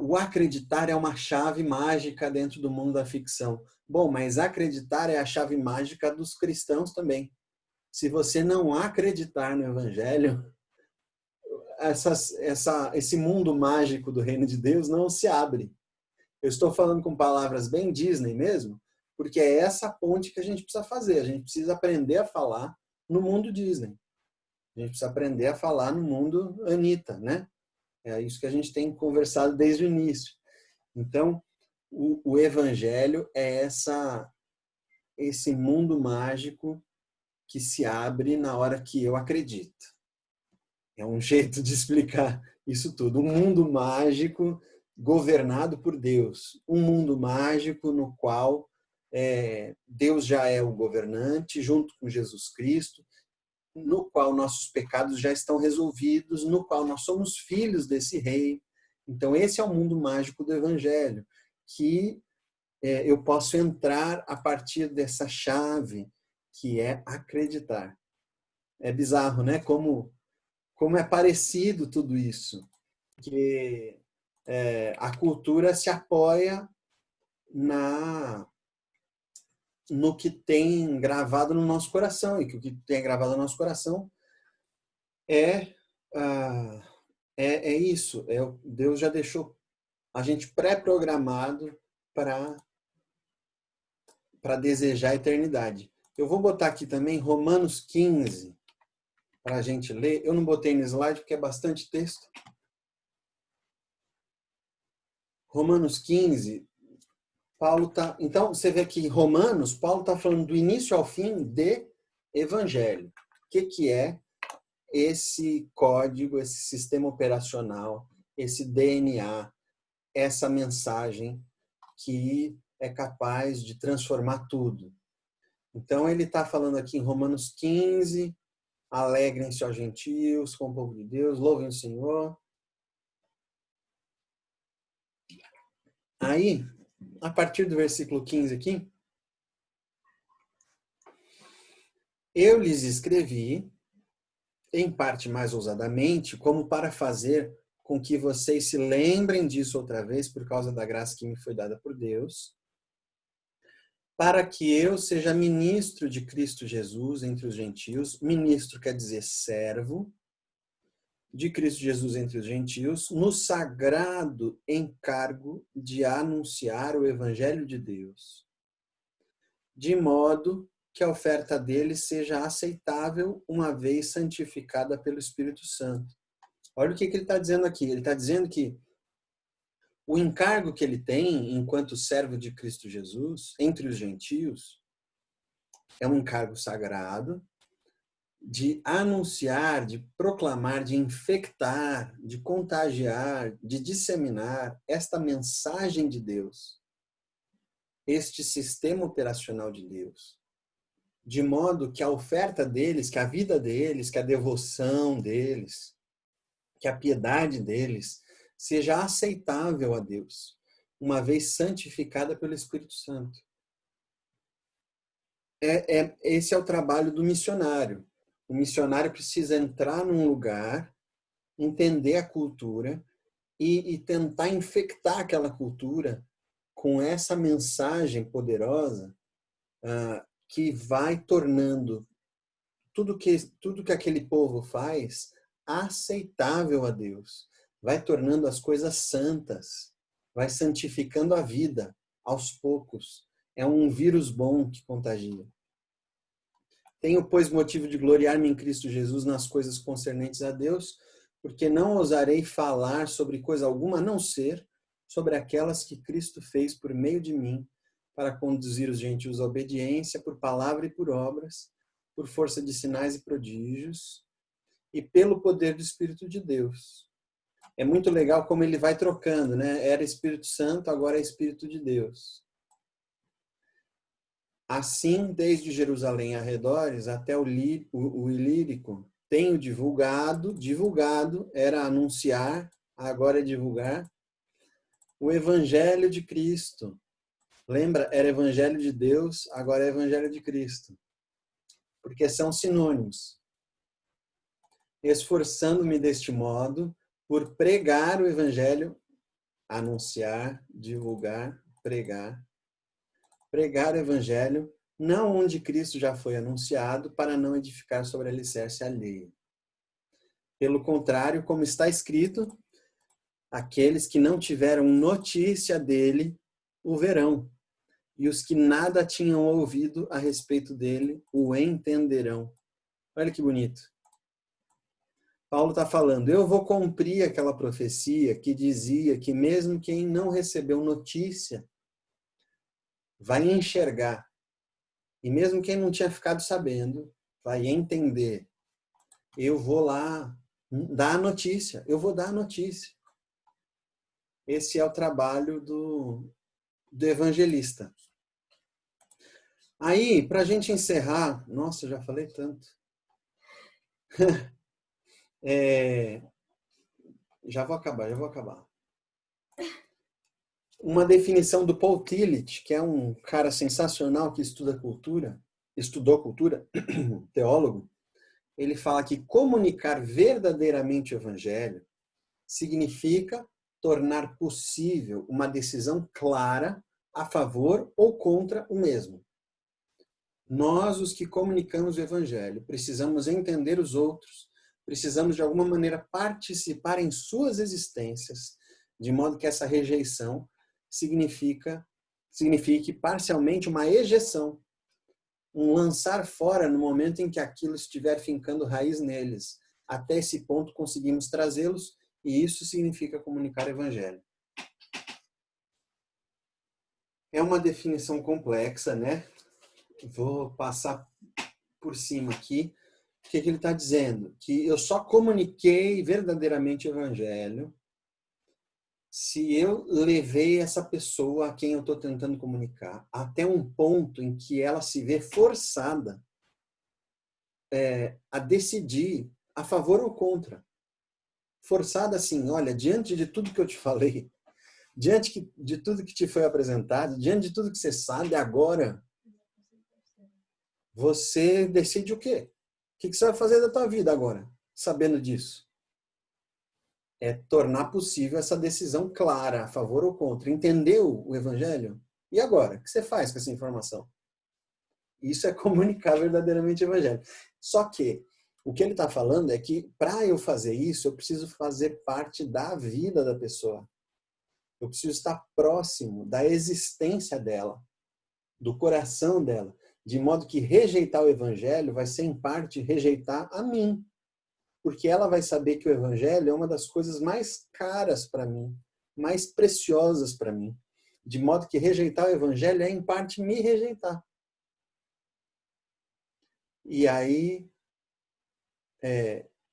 O acreditar é uma chave mágica dentro do mundo da ficção. Bom, mas acreditar é a chave mágica dos cristãos também. Se você não acreditar no Evangelho, esse mundo mágico do reino de Deus não se abre. Eu estou falando com palavras bem Disney mesmo, porque é essa ponte que a gente precisa fazer. A gente precisa aprender a falar no mundo Disney. A gente precisa aprender a falar no mundo Anitta, né? É isso que a gente tem conversado desde o início. Então, o Evangelho é esse mundo mágico que se abre na hora que eu acredito. É um jeito de explicar isso tudo. Um mundo mágico governado por Deus. Um mundo mágico no qual Deus já é o governante, junto com Jesus Cristo, no qual nossos pecados já estão resolvidos, no qual nós somos filhos desse rei. Então, esse é o mundo mágico do Evangelho, que eu posso entrar a partir dessa chave, que é acreditar. É bizarro, né? Como é parecido tudo isso. Que a cultura se apoia no que tem gravado no nosso coração, e que o que tem gravado no nosso coração é isso. Deus já deixou a gente pré-programado para desejar a eternidade. Eu vou botar aqui também Romanos 15 para a gente ler. Eu não botei no slide porque é bastante texto. Romanos 15 Paulo tá. Então, você vê que em Romanos, Paulo está falando do início ao fim de evangelho. O que é esse código, esse sistema operacional, esse DNA, essa mensagem que é capaz de transformar tudo? Então, ele está falando aqui em Romanos 15, alegrem-se, ó gentios, com o povo de Deus, louvem o Senhor. Aí, a partir do versículo 15 aqui, eu lhes escrevi, em parte mais ousadamente, como para fazer com que vocês se lembrem disso outra vez, por causa da graça que me foi dada por Deus, para que eu seja ministro de Cristo Jesus entre os gentios. Ministro quer dizer servo de Cristo Jesus entre os gentios, no sagrado encargo de anunciar o evangelho de Deus, de modo que a oferta deles seja aceitável, uma vez santificada pelo Espírito Santo. Olha o que ele está dizendo aqui. Ele está dizendo que o encargo que ele tem, enquanto servo de Cristo Jesus, entre os gentios, é um encargo sagrado de anunciar, de proclamar, de infectar, de contagiar, de disseminar esta mensagem de Deus, este sistema operacional de Deus, de modo que a oferta deles, que a vida deles, que a devoção deles, que a piedade deles seja aceitável a Deus, uma vez santificada pelo Espírito Santo. Esse é o trabalho do missionário. O missionário precisa entrar num lugar, entender a cultura e tentar infectar aquela cultura com essa mensagem poderosa que vai tornando tudo que aquele povo faz aceitável a Deus. Vai tornando as coisas santas, vai santificando a vida aos poucos. É um vírus bom que contagia. Tenho, pois, motivo de gloriar-me em Cristo Jesus nas coisas concernentes a Deus, porque não ousarei falar sobre coisa alguma, a não ser sobre aquelas que Cristo fez por meio de mim, para conduzir os gentios à obediência, por palavra e por obras, por força de sinais e prodígios, e pelo poder do Espírito de Deus. É muito legal como ele vai trocando, né? Era Espírito Santo, agora é Espírito de Deus. Assim, desde Jerusalém arredores até o Ilírico, tenho divulgado era anunciar, agora é divulgar, o Evangelho de Cristo. Lembra? Era Evangelho de Deus, agora é Evangelho de Cristo. Porque são sinônimos. Esforçando-me deste modo, por pregar o Evangelho, anunciar, divulgar, pregar. Pregar o Evangelho, não onde Cristo já foi anunciado, para não edificar sobre alicerce alheio. Pelo contrário, como está escrito, aqueles que não tiveram notícia dele o verão, e os que nada tinham ouvido a respeito dele o entenderão. Olha que bonito. Paulo está falando, eu vou cumprir aquela profecia que dizia que mesmo quem não recebeu notícia vai enxergar. E mesmo quem não tinha ficado sabendo, vai entender. Eu vou lá dar a notícia. Eu vou dar a notícia. Esse é o trabalho do evangelista. Aí, para a gente encerrar... Nossa, já falei tanto. Já vou acabar. Uma definição do Paul Tillich, que é um cara sensacional que estudou cultura, teólogo, ele fala que comunicar verdadeiramente o evangelho significa tornar possível uma decisão clara a favor ou contra o mesmo. Nós, os que comunicamos o evangelho, precisamos entender os outros, precisamos de alguma maneira participar em suas existências, de modo que essa rejeição signifique parcialmente uma ejeção, um lançar fora no momento em que aquilo estiver fincando raiz neles. Até esse ponto conseguimos trazê-los e isso significa comunicar o evangelho. é uma definição complexa, né? Vou passar por cima aqui. O que ele está dizendo? Que eu só comuniquei verdadeiramente o evangelho se eu levei essa pessoa a quem eu estou tentando comunicar até um ponto em que ela se vê forçada a decidir a favor ou contra. Forçada assim, olha, diante de tudo que eu te falei, diante de tudo que te foi apresentado, diante de tudo que você sabe, agora você decide o quê? O que você vai fazer da tua vida agora, sabendo disso? É tornar possível essa decisão clara, a favor ou contra. Entendeu o evangelho? E agora? O que você faz com essa informação? Isso é comunicar verdadeiramente o evangelho. Só que o que ele está falando é que para eu fazer isso, eu preciso fazer parte da vida da pessoa. Eu preciso estar próximo da existência dela, do coração dela. De modo que rejeitar o evangelho vai ser, em parte, rejeitar a mim. Porque ela vai saber que o evangelho é uma das coisas mais caras para mim, mais preciosas para mim. De modo que rejeitar o evangelho é, em parte, me rejeitar. E aí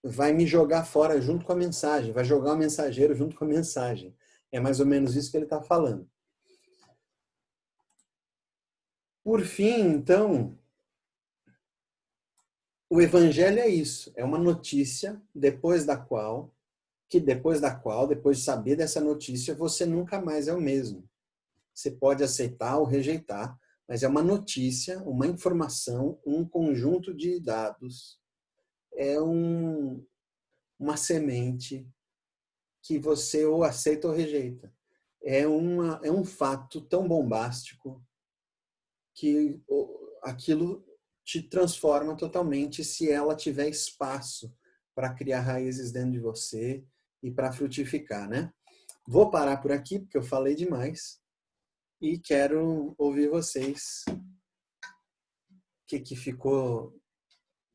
vai me jogar fora junto com a mensagem, vai jogar o mensageiro junto com a mensagem. É mais ou menos isso que ele está falando. Por fim, então, o evangelho é isso, é uma notícia depois da qual, depois de saber dessa notícia, você nunca mais é o mesmo. Você pode aceitar ou rejeitar, mas é uma notícia, uma informação, um conjunto de dados, é uma semente que você ou aceita ou rejeita. É um fato tão bombástico que aquilo te transforma totalmente se ela tiver espaço para criar raízes dentro de você e para frutificar, né? Vou parar por aqui, porque eu falei demais e quero ouvir vocês. O que ficou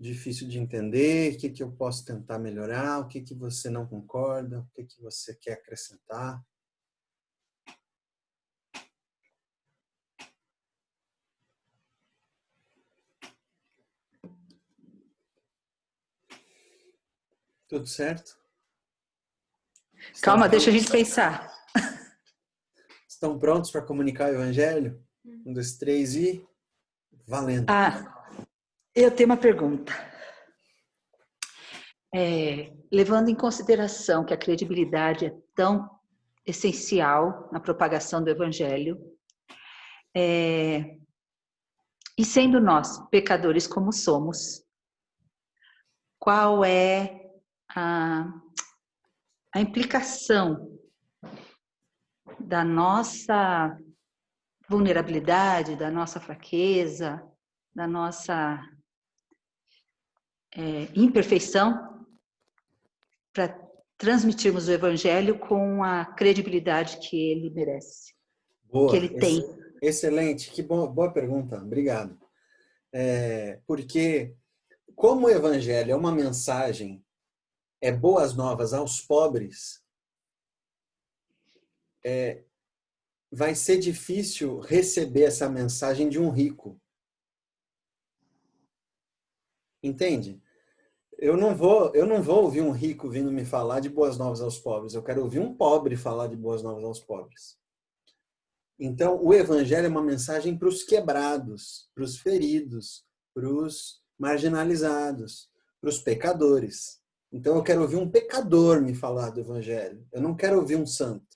difícil de entender, o que eu posso tentar melhorar, o que você não concorda, o que você quer acrescentar. Tudo certo? Calma, deixa a gente pensar. Estão prontos para comunicar o evangelho? 1, 2, 3 e valendo. Eu tenho uma pergunta. Levando em consideração que a credibilidade é tão essencial na propagação do evangelho, e sendo nós pecadores como somos, qual é a implicação da nossa vulnerabilidade, da nossa fraqueza, da nossa imperfeição para transmitirmos o evangelho com a credibilidade que ele merece, boa, que ele tem. Excelente, que boa pergunta, obrigado. Porque como o evangelho é uma mensagem, é boas novas aos pobres, vai ser difícil receber essa mensagem de um rico. Entende? Eu não vou ouvir um rico vindo me falar de boas novas aos pobres. Eu quero ouvir um pobre falar de boas novas aos pobres. Então, o evangelho é uma mensagem para os quebrados, para os feridos, para os marginalizados, para os pecadores. Então, eu quero ouvir um pecador me falar do evangelho. Eu não quero ouvir um santo.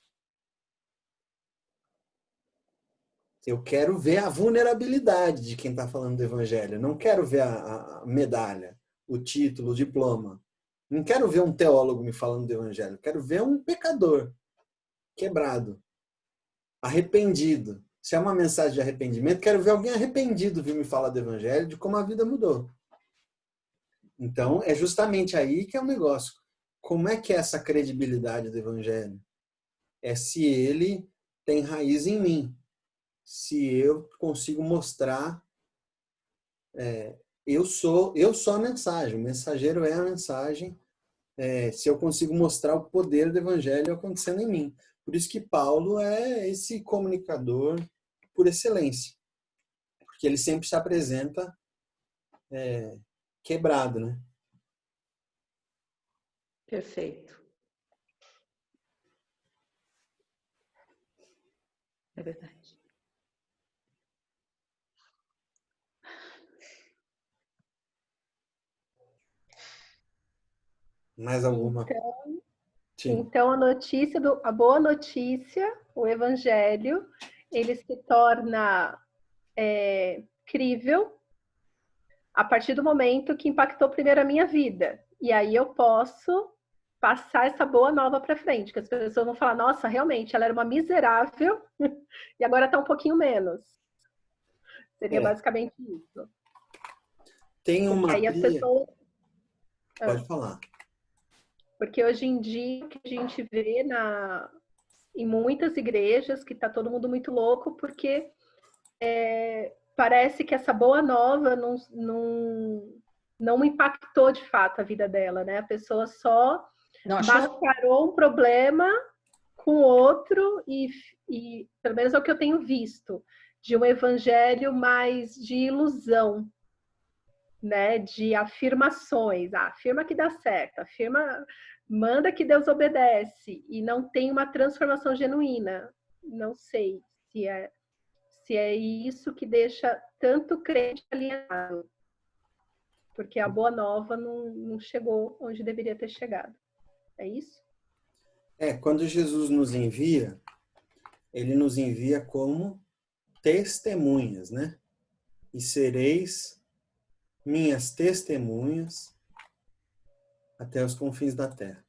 Eu quero ver a vulnerabilidade de quem está falando do evangelho. Eu não quero ver a medalha, o título, o diploma. Não quero ver um teólogo me falando do evangelho. Eu quero ver um pecador quebrado, arrependido. Se é uma mensagem de arrependimento, quero ver alguém arrependido vir me falar do evangelho, de como a vida mudou. Então, é justamente aí que é o negócio. Como é que é essa credibilidade do evangelho? É se ele tem raiz em mim. Se eu consigo mostrar, eu sou a mensagem, o mensageiro é a mensagem, se eu consigo mostrar o poder do evangelho acontecendo em mim. Por isso que Paulo é esse comunicador por excelência, porque ele sempre se apresenta quebrado, né? Perfeito. É verdade. Mais alguma? Então a boa notícia, o evangelho, ele se torna crível a partir do momento que impactou primeiro a minha vida. E aí eu posso passar essa boa nova para frente, que as pessoas vão falar, nossa, realmente, ela era uma miserável e agora está um pouquinho menos. Seria basicamente isso. Tem uma aí as pessoas... Pode falar. Porque hoje em dia, o que a gente vê em muitas igrejas, que está todo mundo muito louco, porque parece que essa boa nova não impactou de fato a vida dela, né? A pessoa só mascarou um problema com outro e pelo menos é o que eu tenho visto, de um evangelho mais de ilusão, né? De afirmações. Afirma que dá certo, afirma, manda que Deus obedece, e não tem uma transformação genuína. Não sei se é isso que deixa tanto crente alienado, porque a boa nova não chegou onde deveria ter chegado. É isso? Quando Jesus nos envia, ele nos envia como testemunhas, né? E sereis minhas testemunhas até os confins da terra.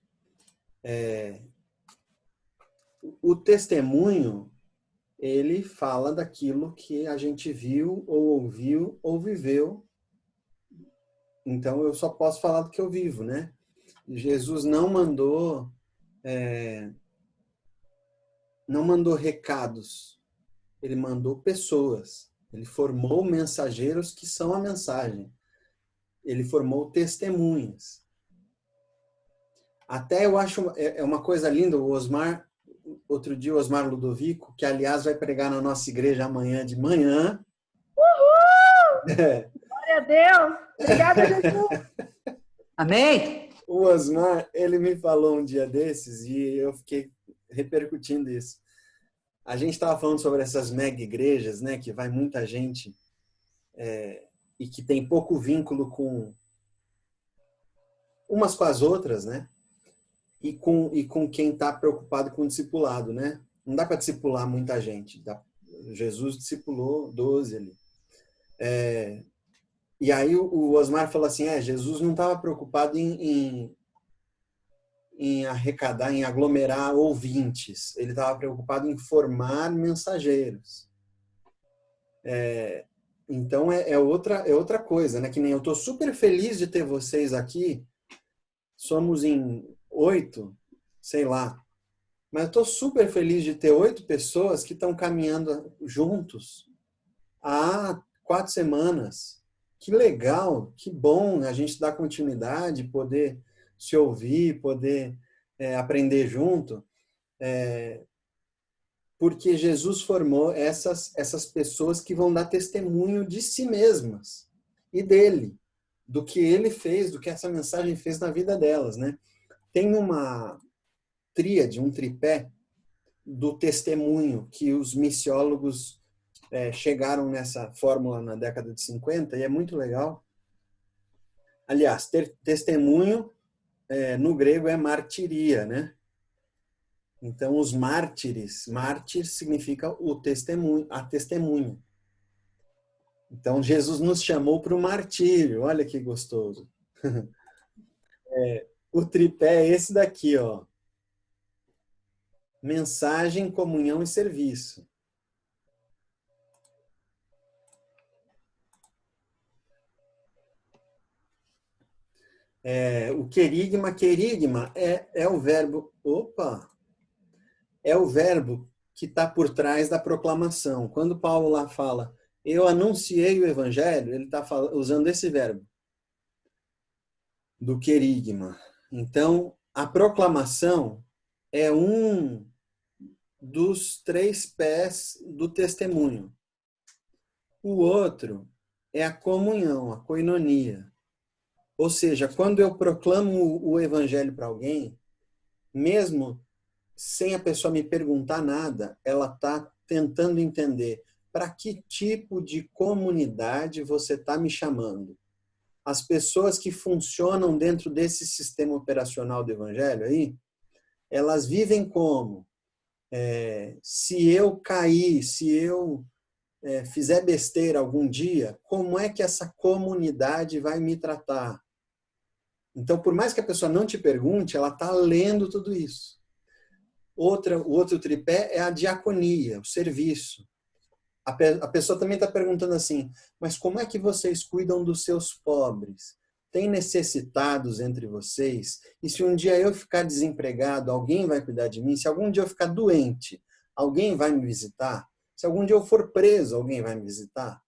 O testemunho, ele fala daquilo que a gente viu, ou ouviu, ou viveu. Então, eu só posso falar do que eu vivo, né? Jesus não mandou recados, ele mandou pessoas. Ele formou mensageiros que são a mensagem. Ele formou testemunhas. Até eu acho uma coisa linda, o Osmar, outro dia o Osmar Ludovico, que aliás vai pregar na nossa igreja amanhã de manhã. Uhul! Glória a Deus! Obrigada, Jesus! Amém? O Osmar, ele me falou um dia desses e eu fiquei repercutindo isso. A gente estava falando sobre essas mega igrejas, né, que vai muita gente e que tem pouco vínculo com umas com as outras, né? E com quem está preocupado com o discipulado, né? Não dá para discipular muita gente. Jesus discipulou 12 ali. E aí o Osmar falou assim, Jesus não estava preocupado em arrecadar, em aglomerar ouvintes. Ele estava preocupado em formar mensageiros. Então é outra coisa, né? Que nem eu estou super feliz de ter vocês aqui. Somos em 8, sei lá. Mas eu estou super feliz de ter 8 pessoas que estão caminhando juntos há 4 semanas. Que legal, que bom a gente dar continuidade, poder se ouvir, poder aprender junto. Porque Jesus formou essas pessoas que vão dar testemunho de si mesmas e dele, do que ele fez, do que essa mensagem fez na vida delas, né? Tem uma tríade, um tripé do testemunho que os missiólogos chegaram nessa fórmula na década de 50 e é muito legal. Aliás, testemunho no grego é martiria, né? Então, os mártires, mártir significa o testemunho, a testemunha. Então, Jesus nos chamou para o martírio, olha que gostoso. O tripé é esse daqui, ó. Mensagem, comunhão e serviço. O querigma é o verbo... Opa! É o verbo que está por trás da proclamação. Quando Paulo lá fala, eu anunciei o evangelho, ele está usando esse verbo, do querigma. Então, a proclamação é um dos 3 pés do testemunho. O outro é a comunhão, a koinonia. Ou seja, quando eu proclamo o evangelho para alguém, mesmo sem a pessoa me perguntar nada, ela está tentando entender para que tipo de comunidade você está me chamando. As pessoas que funcionam dentro desse sistema operacional do evangelho aí, elas vivem como? Se eu cair, se eu fizer besteira algum dia, como é que essa comunidade vai me tratar? Então, por mais que a pessoa não te pergunte, ela está lendo tudo isso. O outro tripé é a diaconia, o serviço. A pessoa também está perguntando assim, mas como é que vocês cuidam dos seus pobres? Tem necessitados entre vocês? E se um dia eu ficar desempregado, alguém vai cuidar de mim? Se algum dia eu ficar doente, alguém vai me visitar? Se algum dia eu for preso, alguém vai me visitar?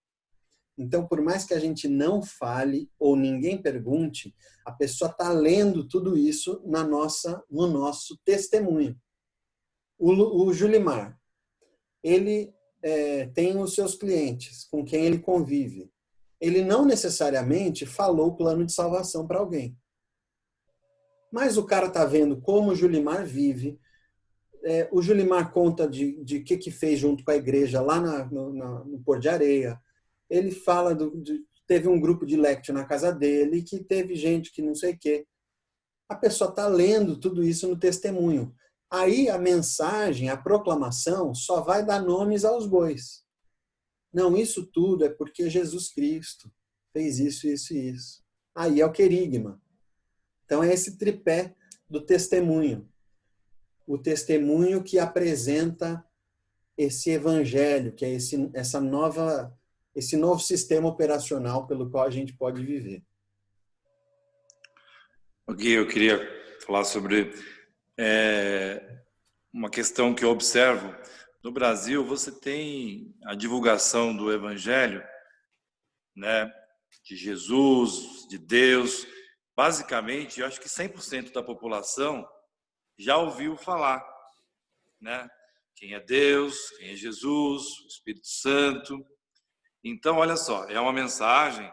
Então, por mais que a gente não fale ou ninguém pergunte, a pessoa está lendo tudo isso no nosso testemunho. O Julimar, ele tem os seus clientes com quem ele convive. Ele não necessariamente falou o plano de salvação para alguém. Mas o cara está vendo como o Julimar vive. O Julimar conta de que fez junto com a igreja lá no Pôr de Areia. Ele fala teve um grupo de lectio na casa dele, que teve gente que não sei o quê. A pessoa está lendo tudo isso no testemunho. Aí a mensagem, a proclamação, só vai dar nomes aos bois. Não, isso tudo é porque Jesus Cristo fez isso, isso e isso. Aí é o querigma. Então é esse tripé do testemunho. O testemunho que apresenta esse evangelho, que é esse novo sistema operacional pelo qual a gente pode viver. Gui, eu queria falar sobre uma questão que eu observo. No Brasil, você tem a divulgação do Evangelho, né, de Jesus, de Deus. Basicamente, eu acho que 100% da população já ouviu falar, né? Quem é Deus, quem é Jesus, o Espírito Santo. Então, olha só, é uma mensagem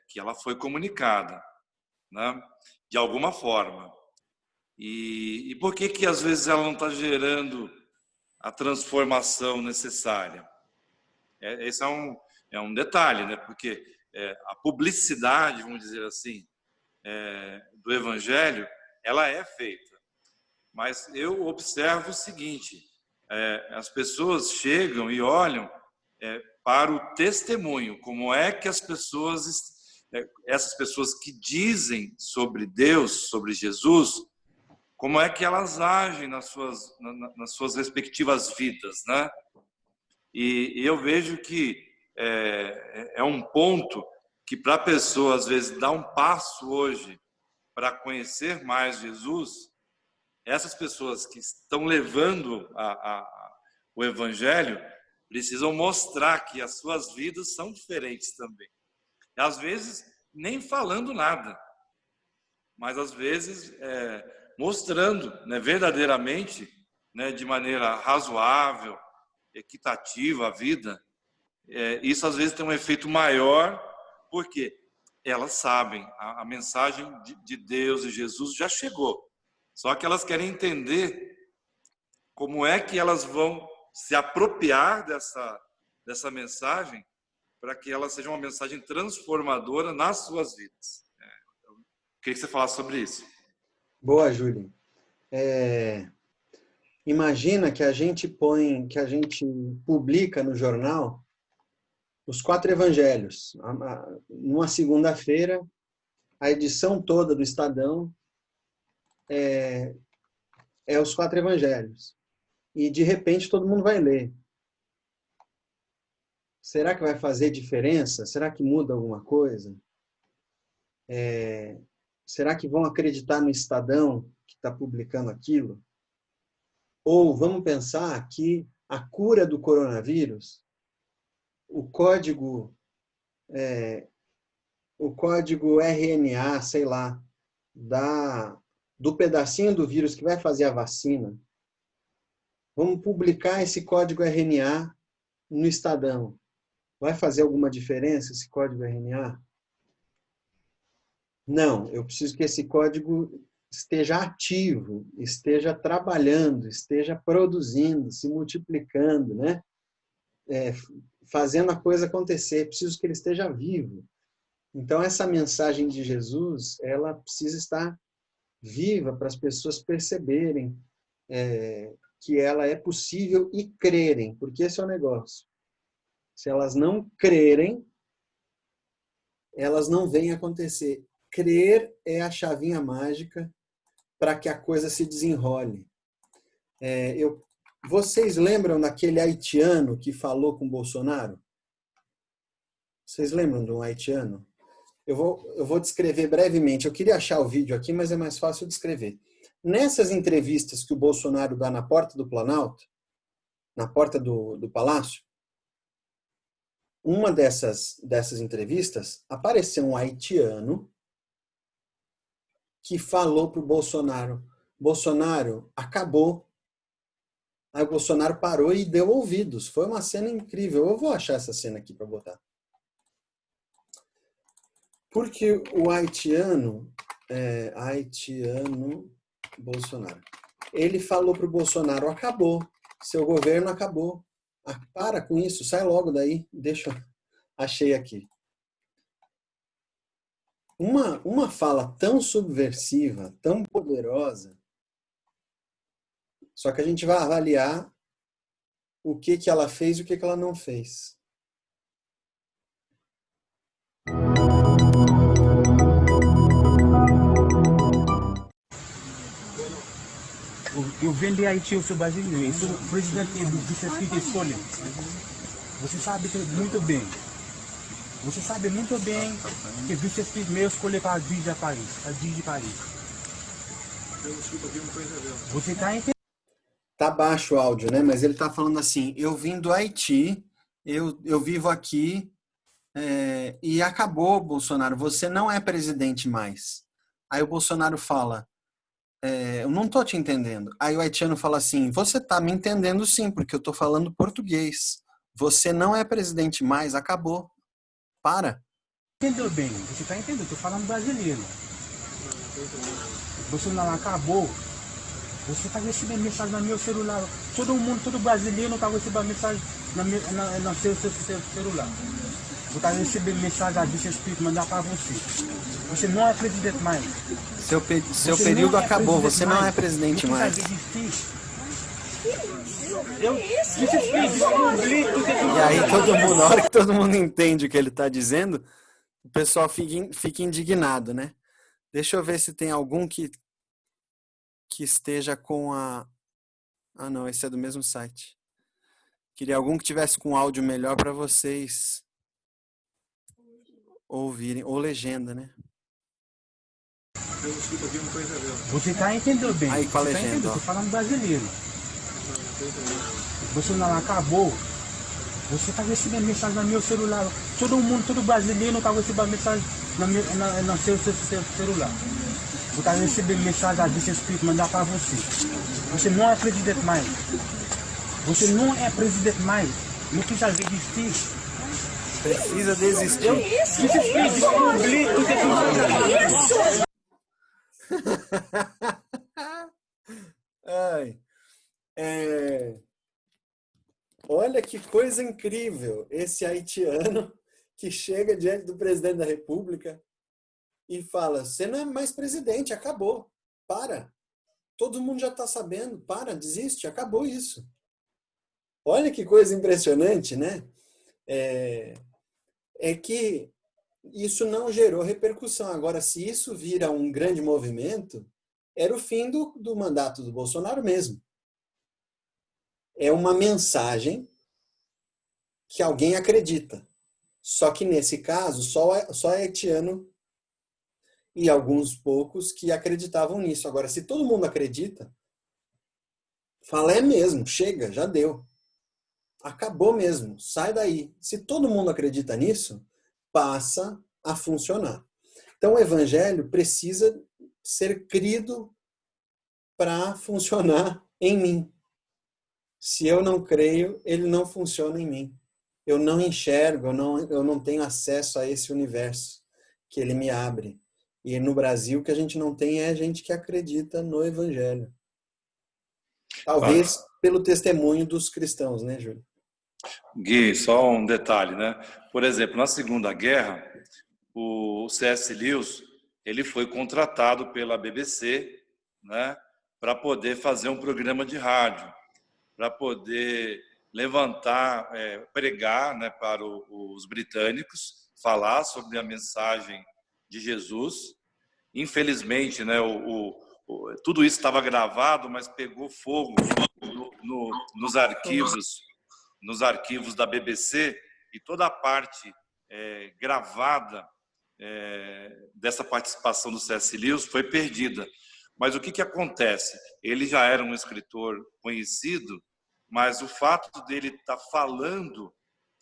que ela foi comunicada, né, de alguma forma. E por que às vezes ela não está gerando a transformação necessária? Esse é um detalhe, né? Porque a publicidade, vamos dizer assim, do Evangelho, ela é feita. Mas eu observo o seguinte, as pessoas chegam e olham para o testemunho, como é que as pessoas, essas pessoas que dizem sobre Deus, sobre Jesus, como é que elas agem nas suas respectivas vidas, né? E eu vejo que é um ponto que para a pessoa, às vezes, dar um passo hoje para conhecer mais Jesus, essas pessoas que estão levando o Evangelho precisam mostrar que as suas vidas são diferentes também. E, às vezes, nem falando nada, mas, às vezes, mostrando, né, verdadeiramente, né, de maneira razoável, equitativa a vida. Isso às vezes tem um efeito maior, porque elas sabem, a mensagem de Deus e Jesus já chegou. Só que elas querem entender como é que elas vão se apropriar dessa mensagem para que ela seja uma mensagem transformadora nas suas vidas. Eu queria que você falasse sobre isso. Boa, Júlio. Imagina que a gente publica no jornal os 4 evangelhos. Numa segunda-feira, a edição toda do Estadão é os 4 evangelhos. E, de repente, todo mundo vai ler. Será que vai fazer diferença? Será que muda alguma coisa? Será que vão acreditar no Estadão que está publicando aquilo? Ou vamos pensar que a cura do coronavírus, o código RNA, sei lá, do pedacinho do vírus que vai fazer a vacina, vamos publicar esse código RNA no Estadão. Vai fazer alguma diferença esse código RNA? Não, eu preciso que esse código esteja ativo, esteja trabalhando, esteja produzindo, se multiplicando, né? Fazendo a coisa acontecer. Preciso que ele esteja vivo. Então, essa mensagem de Jesus, ela precisa estar viva para as pessoas perceberem que ela é possível e crerem, porque esse é o negócio. Se elas não crerem, elas não vêm acontecer. Crer é a chavinha mágica para que a coisa se desenrole. Vocês lembram daquele haitiano que falou com Bolsonaro? Vocês lembram de um haitiano? Eu vou descrever brevemente. Eu queria achar o vídeo aqui, mas é mais fácil descrever. Nessas entrevistas que o Bolsonaro dá na porta do Planalto, na porta do Palácio, uma dessas entrevistas, apareceu um haitiano que falou para o Bolsonaro: Bolsonaro, acabou. Aí o Bolsonaro parou e deu ouvidos. Foi uma cena incrível. Eu vou achar essa cena aqui para botar. Porque o haitiano Bolsonaro, ele falou para o Bolsonaro: acabou, seu governo acabou. Para com isso, sai logo daí. Achei aqui. Uma fala tão subversiva, tão poderosa, só que a gente vai avaliar o que ela fez e o que ela não fez. Eu venho de Haiti, eu sou brasileiro, eu sou presidente do Distrito Escolha. Você sabe muito bem. Você sabe muito bem que o vice-prefeito meu escolheu para a DIG de Paris. Você está entendendo? Tá baixo o áudio, né? Mas ele tá falando assim: eu vim do Haiti, eu vivo aqui, e acabou, Bolsonaro, você não é presidente mais. Aí o Bolsonaro fala: eu não tô te entendendo. Aí o haitiano fala assim: você tá me entendendo sim, porque eu tô falando português. Você não é presidente mais, acabou. Para. Entendeu bem? Você tá entendendo? Eu tô falando brasileiro. Você não acabou. Você está recebendo mensagem no meu celular. Todo brasileiro está recebendo mensagem no seu celular. Você está recebendo mensagem do seu espírito mandar para você. Você não é presidente mais. Seu período acabou. Você não é presidente mais. E aí na hora que todo mundo entende o que ele está dizendo, o pessoal fica indignado, né? Deixa eu ver se tem algum que esteja com a... Ah, não, esse é do mesmo site. Queria algum que tivesse com áudio melhor para vocês ouvirem, ou legenda, né? Você está entendendo bem? Aí com a legenda, ó. Estou falando brasileiro. Você não acabou. Você está recebendo mensagem no meu celular. Todo brasileiro está recebendo mensagem no seu celular. Você está recebendo mensagem do seu espírito mandar para você. Você não é presidente mais. Você não é presidente mais. Não precisa desistir. Precisa desistir. Olha que coisa incrível. Esse haitiano que chega diante do presidente da República e fala: você não é mais presidente, acabou. Para. Todo mundo já está sabendo. Para, desiste, acabou isso. Olha que coisa impressionante, né? É que isso não gerou repercussão. Agora, se isso vira um grande movimento, era o fim do mandato do Bolsonaro mesmo. É uma mensagem que alguém acredita. Só que, nesse caso, só haitiano e alguns poucos que acreditavam nisso. Agora, se todo mundo acredita, fala: é mesmo, chega, já deu. Acabou mesmo, sai daí. Se todo mundo acredita nisso, passa a funcionar. Então, o evangelho precisa ser crido para funcionar em mim. Se eu não creio, ele não funciona em mim. eu não enxergo, eu não tenho acesso a esse universo que ele me abre. E no Brasil, o que a gente não tem é gente que acredita no Evangelho. Talvez pelo testemunho dos cristãos, né, Júlio? Gui, só um detalhe, né? Por exemplo, na Segunda Guerra, o C.S. Lewis, ele foi contratado pela BBC, né, para poder fazer um programa de rádio, para poder levantar, pregar, né, para os britânicos, falar sobre a mensagem de Jesus. Infelizmente, né, tudo isso estava gravado, mas pegou fogo nos arquivos da BBC, e toda a parte gravada dessa participação do C.S. Lewis foi perdida. Mas o que acontece? Ele já era um escritor conhecido, mas o fato dele estar falando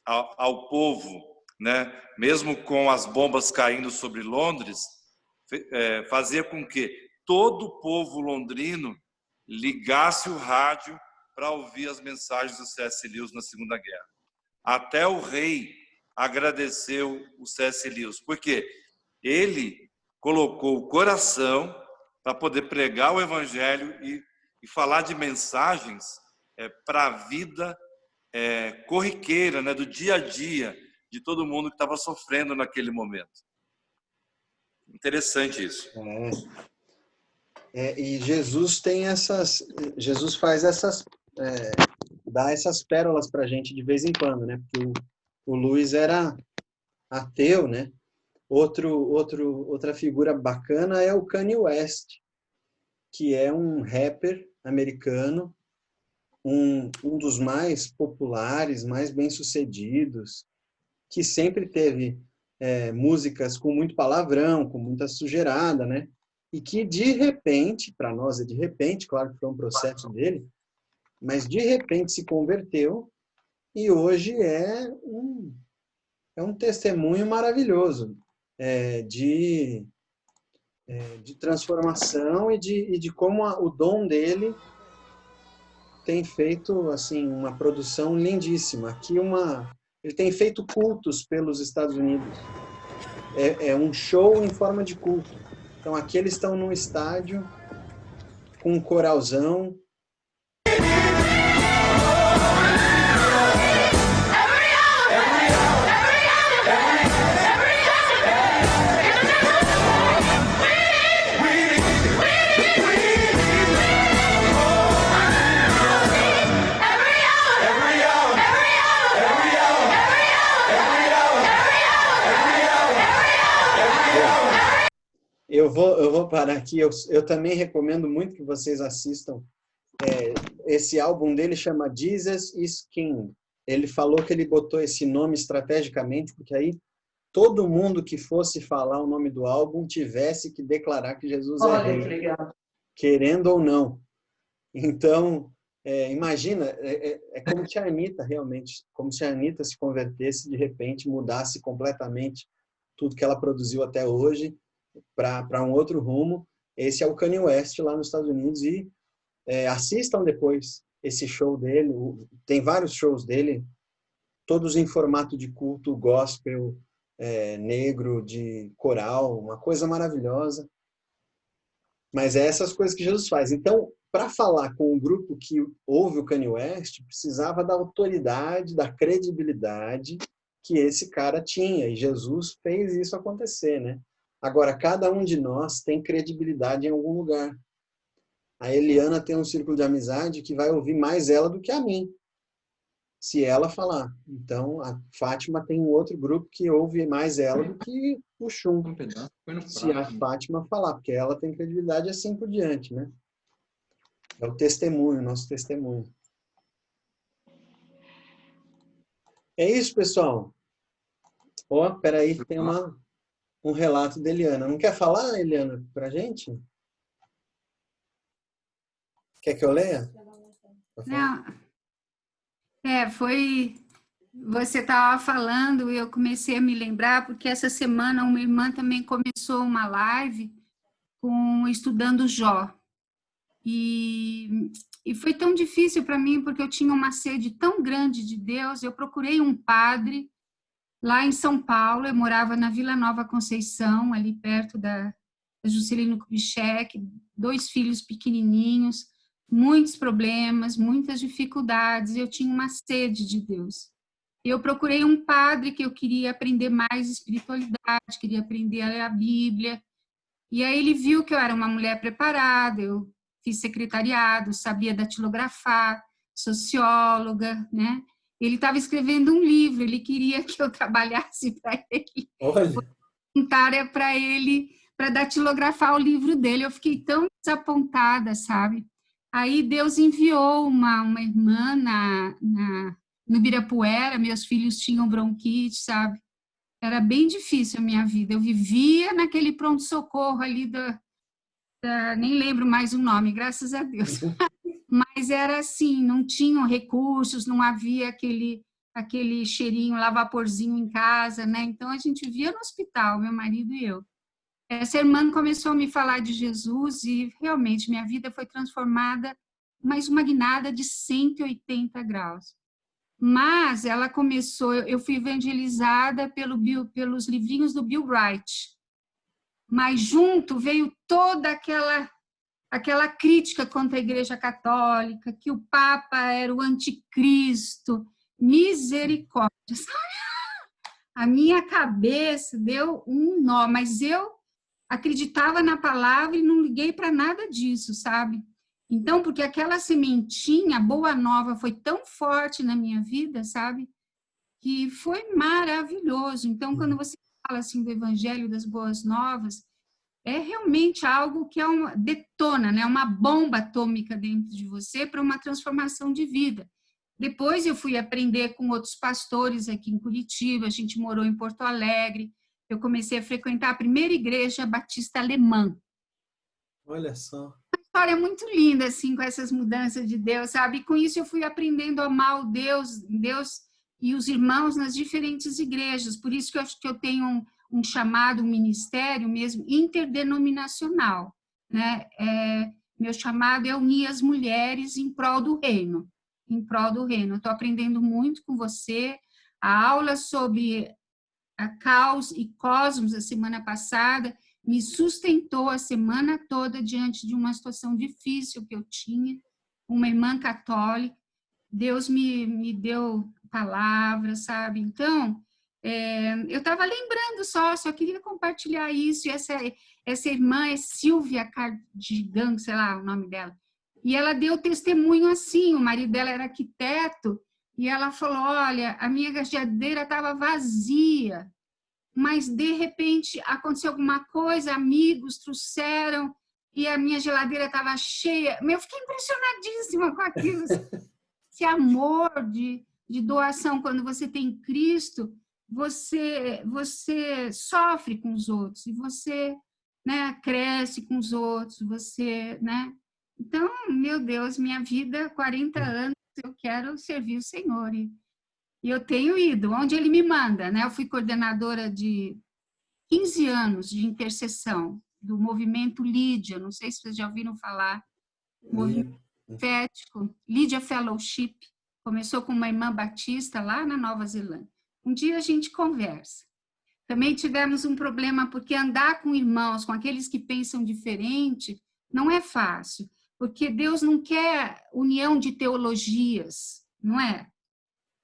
ao povo, né, mesmo com as bombas caindo sobre Londres, fazia com que todo o povo londrino ligasse o rádio para ouvir as mensagens do C.S. Lewis na Segunda Guerra. Até o rei agradeceu o C.S. Lewis, porque ele colocou o coração para poder pregar o Evangelho e falar de mensagens para a vida corriqueira, né, do dia a dia de todo mundo que estava sofrendo naquele momento. Interessante isso. E Jesus faz dá essas pérolas para a gente de vez em quando, né? Porque o Lewis era ateu, né? Outra figura bacana é o Kanye West, que é um rapper americano, um dos mais populares, mais bem-sucedidos, que sempre teve músicas com muito palavrão, com muita sujeirada, né? E que de repente, para nós é de repente, claro que foi um processo dele, mas de repente se converteu e hoje é um testemunho maravilhoso de transformação e de como o dom dele tem feito assim uma produção lindíssima. Aqui ele tem feito cultos pelos Estados Unidos. É um show em forma de culto. Então aqui eles estão num estádio com um coralzão. Eu vou parar aqui. Eu também recomendo muito que vocês assistam. Esse álbum dele chama Jesus is King. Ele falou que ele botou esse nome estrategicamente, porque aí todo mundo que fosse falar o nome do álbum tivesse que declarar que Jesus é rei. Que legal. Querendo ou não. Então, imagina, é como se a Anitta realmente, como se a Anitta se convertesse, de repente mudasse completamente tudo que ela produziu até hoje para um outro rumo. Esse é o Kanye West lá nos Estados Unidos e assistam depois esse show dele. Tem vários shows dele, todos em formato de culto, gospel, negro, de coral, uma coisa maravilhosa. Mas é essas coisas que Jesus faz. Então, para falar com o grupo que ouve o Kanye West, precisava da autoridade, da credibilidade que esse cara tinha. E Jesus fez isso acontecer, né? Agora, cada um de nós tem credibilidade em algum lugar. A Eliana tem um círculo de amizade que vai ouvir mais ela do que a mim, se ela falar. Então, a Fátima tem um outro grupo que ouve mais ela do que o Chum, se a Fátima falar, porque ela tem credibilidade e assim por diante, né? É o testemunho, nosso testemunho. É isso, pessoal. Peraí, tem um relato da Eliana. Não quer falar, Eliana, pra gente? Quer que eu leia? Não. Você estava falando e eu comecei a me lembrar, porque essa semana uma irmã também começou uma live estudando Jó. E E foi tão difícil para mim, porque eu tinha uma sede tão grande de Deus. Eu procurei um padre lá em São Paulo, eu morava na Vila Nova Conceição, ali perto da Juscelino Kubitschek, 2 filhos pequenininhos, muitos problemas, muitas dificuldades, eu tinha uma sede de Deus. Eu procurei um padre que eu queria aprender mais espiritualidade, queria aprender a ler a Bíblia, e aí ele viu que eu era uma mulher preparada, eu fiz secretariado, sabia datilografar, socióloga, né? Ele estava escrevendo um livro, ele queria que eu trabalhasse para ele, voluntária para ele, para datilografar o livro dele. Eu fiquei tão desapontada, sabe? Aí Deus enviou uma irmã no Ibirapuera, meus filhos tinham bronquite, sabe? Era bem difícil a minha vida. Eu vivia naquele pronto-socorro ali nem lembro mais o nome, graças a Deus. Mas era assim, não tinham recursos, não havia aquele cheirinho, lavaporzinho em casa, né? Então a gente via no hospital, meu marido e eu. Essa irmã começou a me falar de Jesus e realmente minha vida foi transformada, mas uma guinada de 180 graus. Mas ela começou, eu fui evangelizada pelos livrinhos do Bill Bright, mas junto veio toda aquela crítica contra a Igreja Católica, que o Papa era o anticristo, misericórdia. A minha cabeça deu um nó, mas eu acreditava na palavra e não liguei para nada disso, sabe? Então, porque aquela sementinha, boa nova, foi tão forte na minha vida, sabe? Que foi maravilhoso. Então, quando você fala assim do Evangelho das Boas Novas, é realmente algo que detona, né? Uma bomba atômica dentro de você para uma transformação de vida. Depois eu fui aprender com outros pastores aqui em Curitiba, a gente morou em Porto Alegre, eu comecei a frequentar a primeira igreja batista alemã. Olha só. Uma história muito linda, assim, com essas mudanças de Deus, sabe? E com isso eu fui aprendendo a amar o Deus e os irmãos nas diferentes igrejas. Por isso que eu acho que eu tenho um chamado, um ministério mesmo interdenominacional, né? Meu chamado é unir as mulheres em prol do reino, Estou aprendendo muito com você. A aula sobre a Caos e Cosmos, a semana passada, me sustentou a semana toda diante de uma situação difícil que eu tinha, uma irmã católica. Deus me deu palavras, sabe? Então, eu estava lembrando só queria compartilhar isso. E essa irmã é Silvia Cardigan, sei lá o nome dela. E ela deu testemunho assim, o marido dela era arquiteto, e ela falou, olha, a minha geladeira estava vazia, mas de repente aconteceu alguma coisa, amigos trouxeram, e a minha geladeira estava cheia. Eu fiquei impressionadíssima com aquilo. Esse amor de doação, quando você tem Cristo, você sofre com os outros, e você, né, cresce com os outros, você, né? Então, meu Deus, minha vida, 40 anos, eu quero servir o Senhor. E eu tenho ido, onde Ele me manda, né? Eu fui coordenadora de 15 anos de intercessão do movimento Lídia, não sei se vocês já ouviram falar, movimento profético, Lídia Fellowship, começou com uma irmã batista lá na Nova Zelândia. Um dia a gente conversa. Também tivemos um problema, porque andar com irmãos, com aqueles que pensam diferente, não é fácil. Porque Deus não quer união de teologias, não é?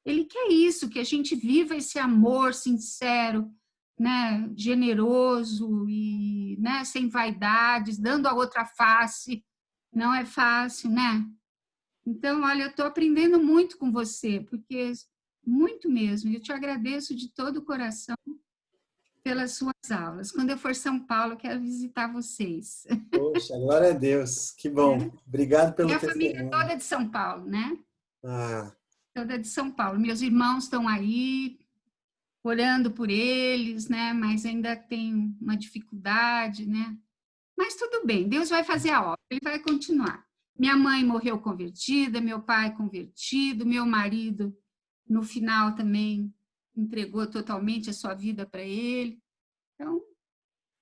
Ele quer isso, que a gente viva esse amor sincero, né, generoso e, né, sem vaidades, dando a outra face. Não é fácil, né? Então, olha, eu estou aprendendo muito com você, porque muito mesmo. Eu te agradeço de todo o coração pelas suas aulas. Quando eu for São Paulo, eu quero visitar vocês. Poxa, glória a Deus. Que bom. Obrigado pelo testemunho. Minha família toda é de São Paulo, né? Ah. Toda de São Paulo. Meus irmãos estão aí, orando por eles, né? Mas ainda tem uma dificuldade, né? Mas tudo bem, Deus vai fazer a obra, Ele vai continuar. Minha mãe morreu convertida, meu pai convertido, meu marido, no final, também entregou totalmente a sua vida para Ele. Então,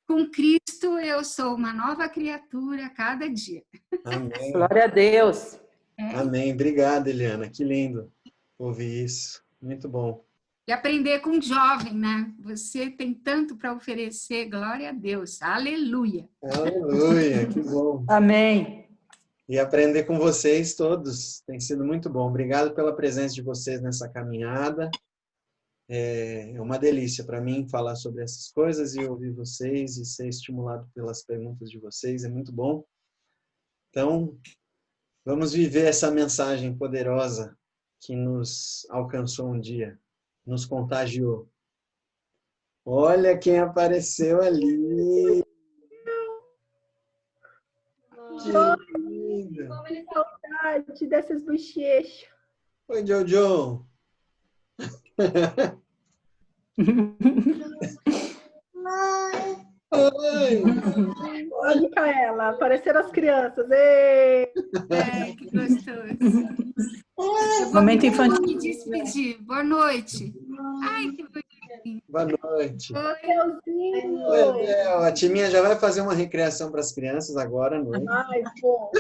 com Cristo, eu sou uma nova criatura a cada dia. Amém. Glória a Deus. Amém. Obrigado, Eliana. Que lindo ouvir isso. Muito bom. E aprender com um jovem, né? Você tem tanto para oferecer, glória a Deus. Aleluia. Aleluia, que bom. Amém. E aprender com vocês todos. Tem sido muito bom. Obrigado pela presença de vocês nessa caminhada. É uma delícia para mim falar sobre essas coisas e ouvir vocês e ser estimulado pelas perguntas de vocês. É muito bom. Então, vamos viver essa mensagem poderosa que nos alcançou um dia, nos contagiou. Olha quem apareceu ali! Que linda! Como ele saudade dessas bochechas. Oi, Jojo! Oi! Olha, Micaela, apareceram as crianças. Ei! Que gostoso. Momento infantil. Me despedir. Boa noite. Ai, que bonitinho. Boa noite. Leozinho! Oi, Léo. A Timinha já vai fazer uma recreação para as crianças agora à noite. Ai, bom.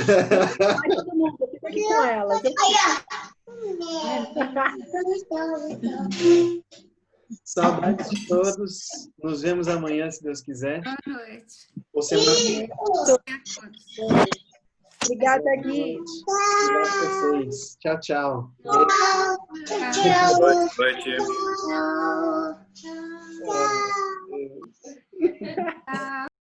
Vai todo mundo, fica aqui com elas. Saudades de todos. Nos vemos amanhã, se Deus quiser. Boa noite. Ou semana que vem. Obrigada, Gui. Obrigado a vocês. Tchau, tchau. Boa noite.